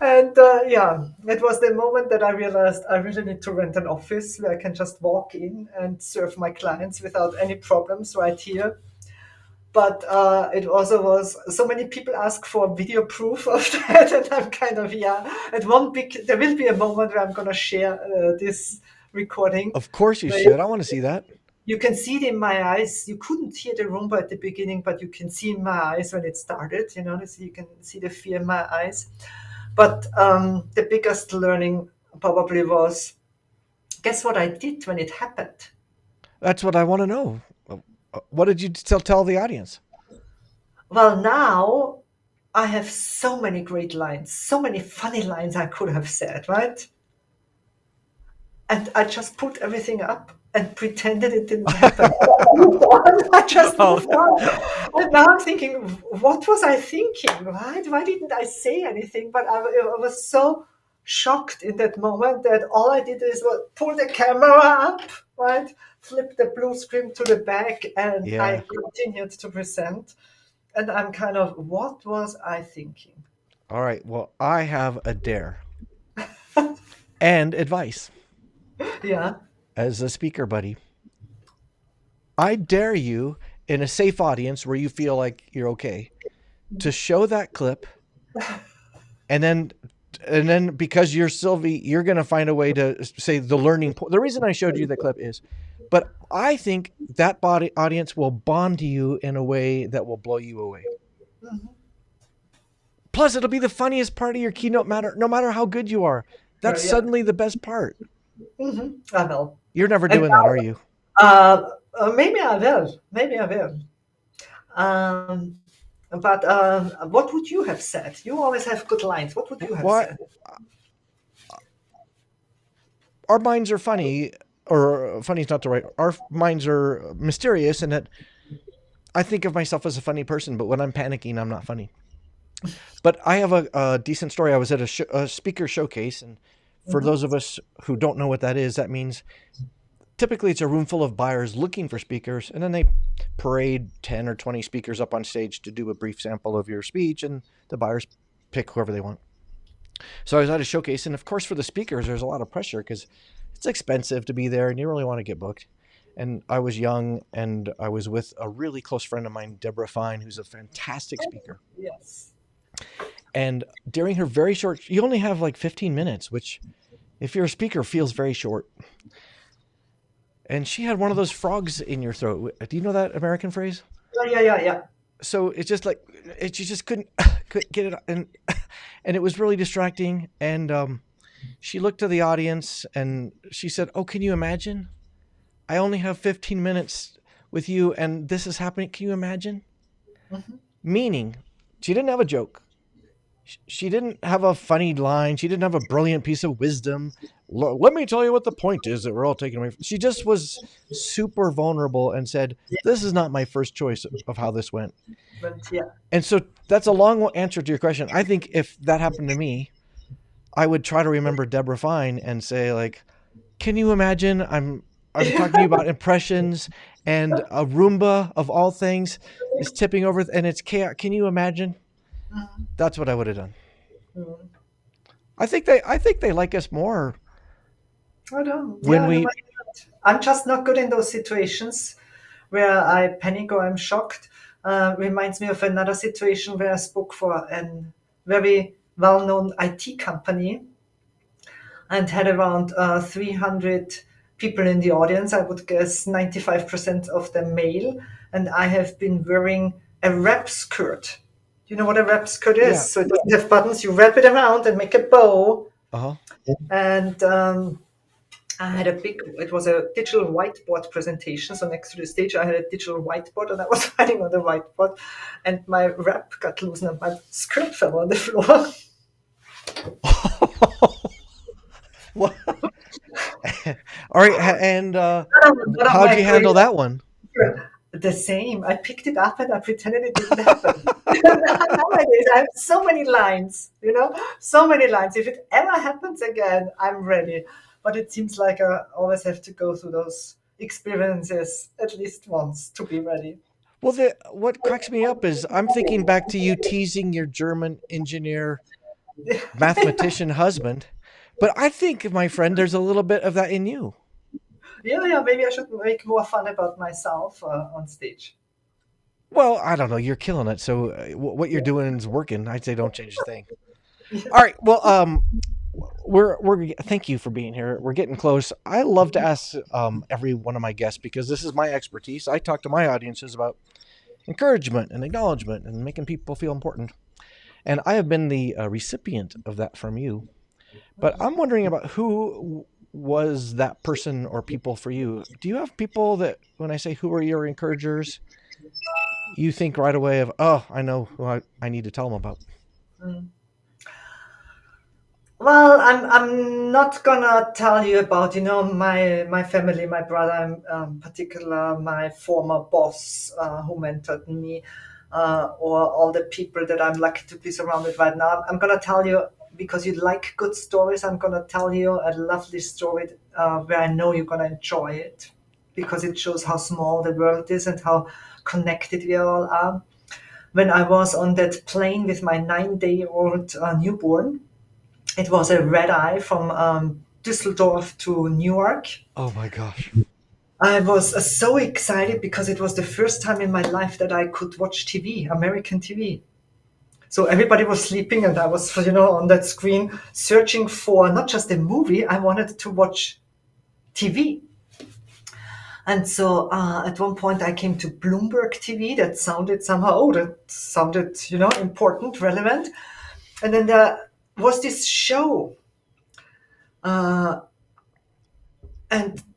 And it was the moment that I realized I really need to rent an office where I can just walk in and serve my clients without any problems right here. But it also was, so many people ask for video proof of that, and I'm kind of, there will be a moment where I'm going to share this recording. of course you should. I want to see that. You can see it in my eyes. You couldn't hear the Roomba at the beginning, but you can see in my eyes when it started, so you can see the fear in my eyes. But the biggest learning probably was, guess what I did when it happened? That's what I want to know. What did you tell the audience? Well, now I have so many great lines, so many funny lines I could have said, right? And I just put everything up and pretended it didn't happen. I just moved on. And now I'm thinking, what was I thinking, right? Why didn't I say anything? But I was so shocked in that moment that all I did is pull the camera up, right? Flip the blue screen to the back, and I continued to present. And I'm kind of, what was I thinking? All right. Well, I have a dare and advice. Yeah. As a speaker buddy, I dare you in a safe audience where you feel like you're okay to show that clip, and then because you're Sylvie, you're going to find a way to say the learning point. The reason I showed you the clip is, but I think that audience will bond to you in a way that will blow you away. Mm-hmm. Plus, it'll be the funniest part of your keynote, no matter how good you are. That's suddenly the best part. Mm-hmm. I will. You're never doing that, are you? Maybe I will. Maybe I will. But what would you have said? You always have good lines. What would you have said? Our minds are funny, or funny is not the right. Our minds are mysterious, in that I think of myself as a funny person, but when I'm panicking, I'm not funny. But I have a decent story. I was at a speaker showcase, and for those of us who don't know what that is, that means typically it's a room full of buyers looking for speakers, and then they parade 10 or 20 speakers up on stage to do a brief sample of your speech, and the buyers pick whoever they want. So I was at a showcase, and of course for the speakers, there's a lot of pressure because it's expensive to be there, and you really want to get booked. And I was young, and I was with a really close friend of mine, Deborah Fine, who's a fantastic speaker. Yes. And during her very short, you only have like 15 minutes, which if you're a speaker feels very short. And she had one of those frogs in your throat. Do you know that American phrase? Yeah. So it's just like, she just couldn't get it. And it was really distracting. And she looked to the audience and she said, "Oh, can you imagine? I only have 15 minutes with you and this is happening. Can you imagine?" Mm-hmm. Meaning, she didn't have a joke. She didn't have a funny line. She didn't have a brilliant piece of wisdom. Let me tell you what the point is that we're all taking away from. She just was super vulnerable and said, "This is not my first choice of how this went." And so that's a long answer to your question. I think if that happened to me, I would try to remember Deborah Fine and say, like, "Can you imagine? I'm talking to you about impressions, and a Roomba of all things is tipping over and it's chaos. Can you imagine?" That's what I would have done. Mm-hmm. I think they like us more. I don't. I'm just not good in those situations where I panic or I'm shocked. reminds me of another situation where I spoke for a very well-known IT company and had around 300 people in the audience. I would guess 95% of them male. And I have been wearing a wrap skirt. You know what a wrap skirt is? Yeah. So it doesn't have buttons. You wrap it around and make a bow. Uh-huh. And I had it was a digital whiteboard presentation. So next to the stage, I had a digital whiteboard and I was writing on the whiteboard. And my wrap got loose and my skirt fell on the floor. What? All right, and One of how'd my you handle that one? The same. I picked it up and I pretended it didn't happen. Nowadays, I have so many lines, so many lines. If it ever happens again, I'm ready. But it seems like I always have to go through those experiences at least once to be ready. Well, what cracks me up is I'm thinking back to you teasing your German engineer mathematician husband, but I think, my friend, there's a little bit of that in you. Yeah, maybe I should make more fun about myself on stage. Well, I don't know. You're killing it. So what you're doing is working. I'd say don't change a thing. Yeah. All right. Well, we're thank you for being here. We're getting close. I love to ask every one of my guests, because this is my expertise. I talk to my audiences about encouragement and acknowledgement and making people feel important. And I have been the recipient of that from you. But I'm wondering about who was that person or people for you. Do you have people that, when I say who are your encouragers, you think right away of, oh, I know who I need to tell them about? Mm. Well, I'm not gonna tell you about my family, my brother, in particular, my former boss who mentored me, or all the people that I'm lucky to be surrounded right now. I'm gonna tell you, because you like good stories. I'm gonna tell you a lovely story where I know you're gonna enjoy it, because it shows how small the world is and how connected we all are. When I was on that plane with my 9-day-old newborn, it was a red eye from Düsseldorf to Newark. Oh my gosh. I was so excited because it was the first time in my life that I could watch TV, American TV. So everybody was sleeping and I was, on that screen searching for not just a movie, I wanted to watch TV. And so at one point I came to Bloomberg TV. That sounded important, relevant. And then there was this show. And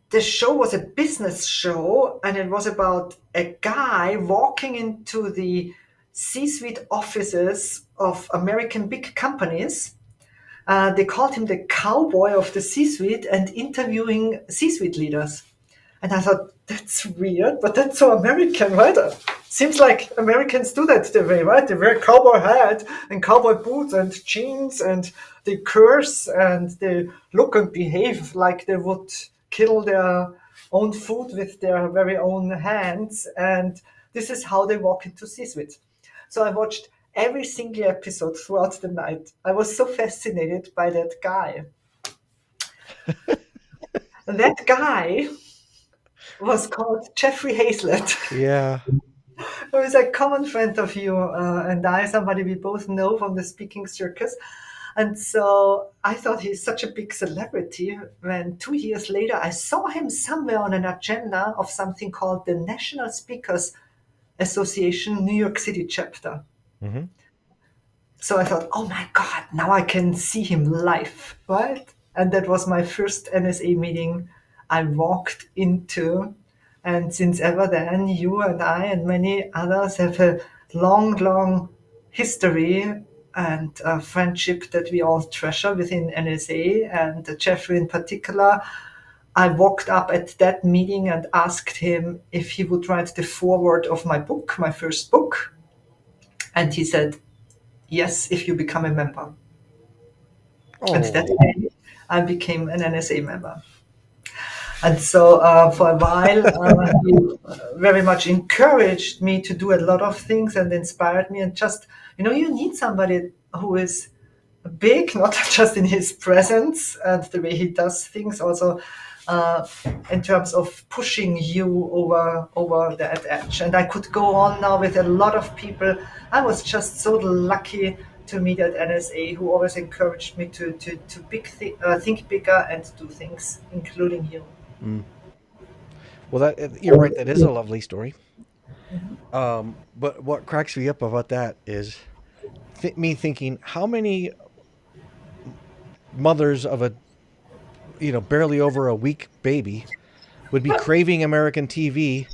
the show was a business show, and it was about a guy walking into the C-suite offices of American big companies. They called him the cowboy of the C-suite, and interviewing C-suite leaders. And I thought, that's weird, but that's so American, right? Seems like Americans do that the way, right? They wear cowboy hat and cowboy boots and jeans, and they curse and they look and behave like they would kill their own food with their very own hands. And this is how they walk into C-suite. So I watched every single episode throughout the night. I was so fascinated by that guy. And that guy was called Jeffrey Hazlett. Yeah. Who is a common friend of you and I, somebody we both know from the speaking circus. And so I thought he's such a big celebrity when 2 years later I saw him somewhere on an agenda of something called the National Speakers Association New York City chapter. Mm-hmm. So I thought, oh my God, now I can see him live, right? And that was my first NSA meeting I walked into. And since ever then, you and I and many others have a long, long history and a friendship that we all treasure within NSA. And Jeffrey in particular, I walked up at that meeting and asked him if he would write the foreword of my book, my first book. And he said, yes, if you become a member. Oh. And that day, I became an NSA member. And so for a while, he very much encouraged me to do a lot of things and inspired me. And just, you need somebody who is big, not just in his presence and the way he does things, also in terms of pushing you over that edge. And I could go on now with a lot of people. I was just so lucky to meet at NSA, who always encouraged me to think bigger and do things, including you. Well, you're right. That is a lovely story. But what cracks me up about that is me thinking how many mothers of a barely over a week baby would be craving American TV,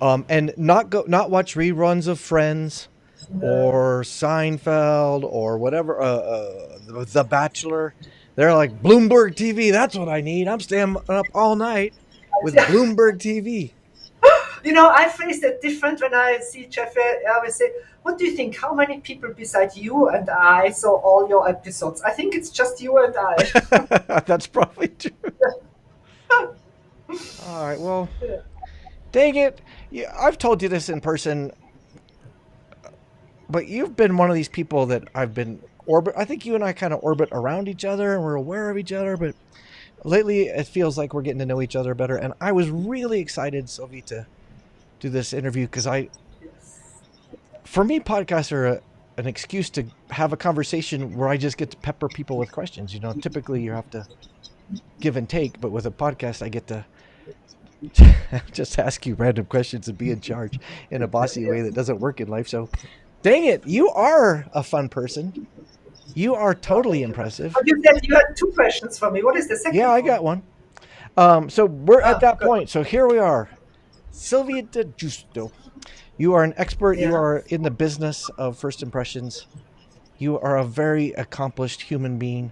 and not watch reruns of Friends or Seinfeld or whatever, The Bachelor. They're like, Bloomberg TV. That's what I need. I'm staying up all night with Bloomberg TV. I phrase it different when I see Jeff. I always say, "What do you think? How many people beside you and I saw all your episodes?" I think it's just you and I. That's probably true. All right. Well, dang it. Yeah, I've told you this in person, but you've been one of these people that I've been orbit. I think you and I kind of orbit around each other and we're aware of each other, but lately it feels like we're getting to know each other better. And I was really excited, Sylvie, to do this interview because for me, podcasts are an excuse to have a conversation where I just get to pepper people with questions. Typically you have to give and take, but with a podcast, I get to just ask you random questions and be in charge in a bossy way that doesn't work in life. So, dang it, you are a fun person. You are totally impressive. But you said you had two questions for me. What is the second? Yeah, I got one. So we're at that point. So here we are. Sylvie di Giusto. You are an expert. Yeah. You are in the business of first impressions. You are a very accomplished human being.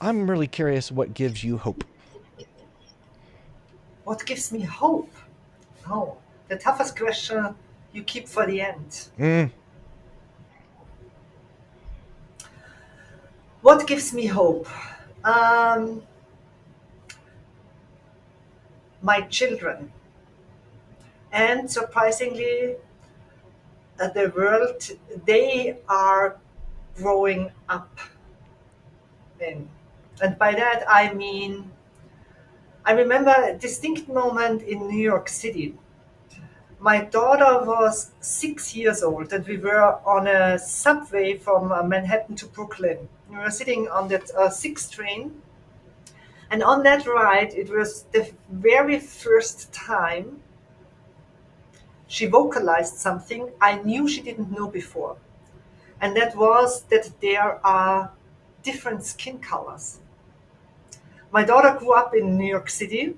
I'm really curious what gives you hope. What gives me hope? Oh, the toughest question you keep for the end. What gives me hope? My children. And surprisingly, the world they are growing up in. And by that I mean, I remember a distinct moment in New York City. My daughter was 6 years old, and we were on a subway from Manhattan to Brooklyn. We were sitting on that 6th train, and on that ride, it was the very first time she vocalized something I knew she didn't know before, and that was that there are different skin colors. My daughter grew up in New York City,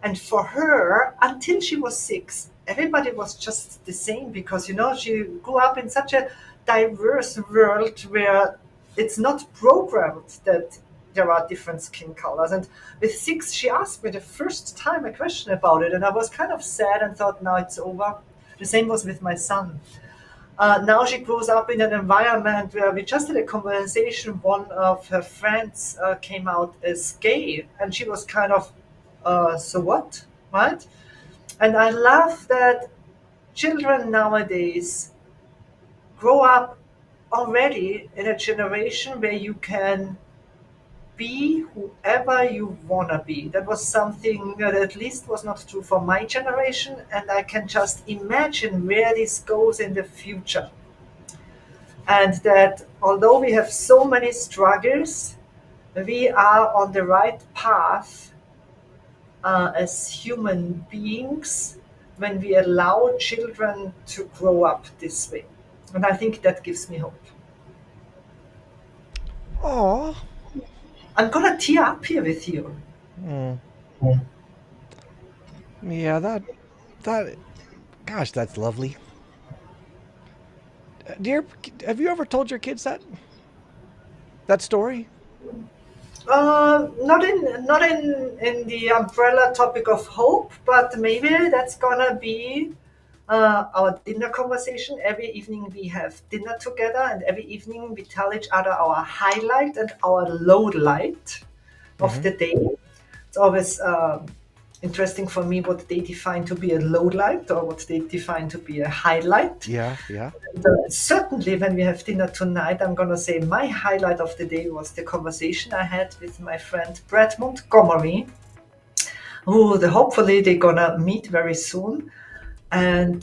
and for her, until she was 6, everybody was just the same because, she grew up in such a diverse world where it's not programmed that there are different skin colors. And with 6, she asked me the first time a question about it, and I was kind of sad and thought, now it's over. The same was with my son. Now she grows up in an environment where we just had a conversation. One of her friends came out as gay, and she was kind of, so what, right? And I love that children nowadays grow up already in a generation where you can be whoever you want to be. That was something that at least was not true for my generation, and I can just imagine where this goes in the future. And that although we have so many struggles, we are on the right path as human beings when we allow children to grow up this way. And I think that gives me hope. Aww. I'm gonna tear up here with you. Yeah, that, gosh, that's lovely. Dear, have you ever told your kids that story? Not in the umbrella topic of hope, but maybe that's gonna be our dinner conversation. Every evening we have dinner together, and every evening we tell each other our highlight and our low light of the day. It's always interesting for me what they define to be a low light or what they define to be a highlight. Yeah, yeah. And, certainly, when we have dinner tonight, I'm going to say my highlight of the day was the conversation I had with my friend Brad Montgomery, who hopefully they're going to meet very soon. And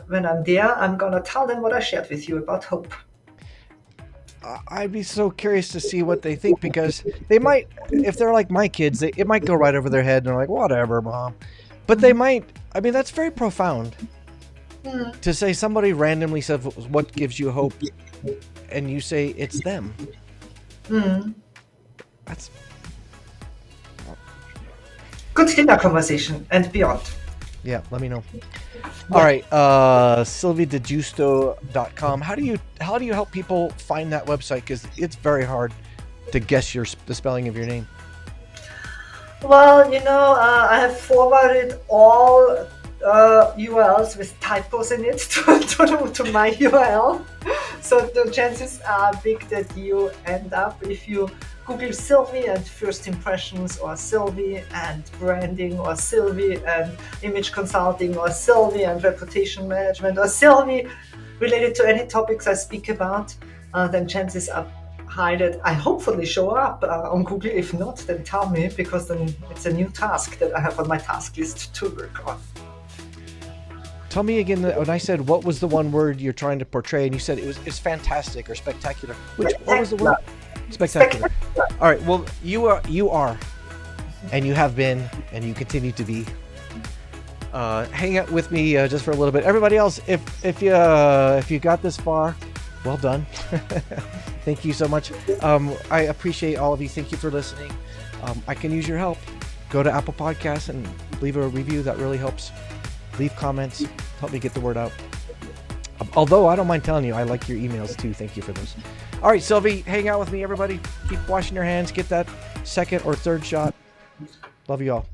when I'm there, I'm going to tell them what I shared with you about hope. I'd be so curious to see what they think, because they might, if they're like my kids, it might go right over their head and they're like, whatever, mom. But they might, I mean, that's very profound to say somebody randomly said, what gives you hope? And you say it's them. That's good dinner conversation and beyond. Yeah, let me know. All right, sylviedigiusto.com. How do you help people find that website? Because it's very hard to guess the spelling of your name. Well, I have forwarded all URLs with typos in it to my URL. So the chances are big that you end up, if you Google Sylvie and first impressions, or Sylvie and branding, or Sylvie and image consulting, or Sylvie and reputation management, or Sylvie related to any topics I speak about, then chances are high that I hopefully show up on Google. If not, then tell me, because then it's a new task that I have on my task list to work on. Tell me again, when I said what was the one word you're trying to portray, and you said it's fantastic or spectacular. What was the word? Spectacular. All right. Well, you are, and you have been, and you continue to be. Hang out with me just for a little bit. Everybody else, if you got this far, well done. Thank you so much. I appreciate all of you. Thank you for listening. I can use your help. Go to Apple Podcasts and leave a review. That really helps. Leave comments. Help me get the word out. Although I don't mind telling you, I like your emails too. Thank you for those. All right, Sylvie, hang out with me, everybody. Keep washing your hands. Get that second or third shot. Love you all.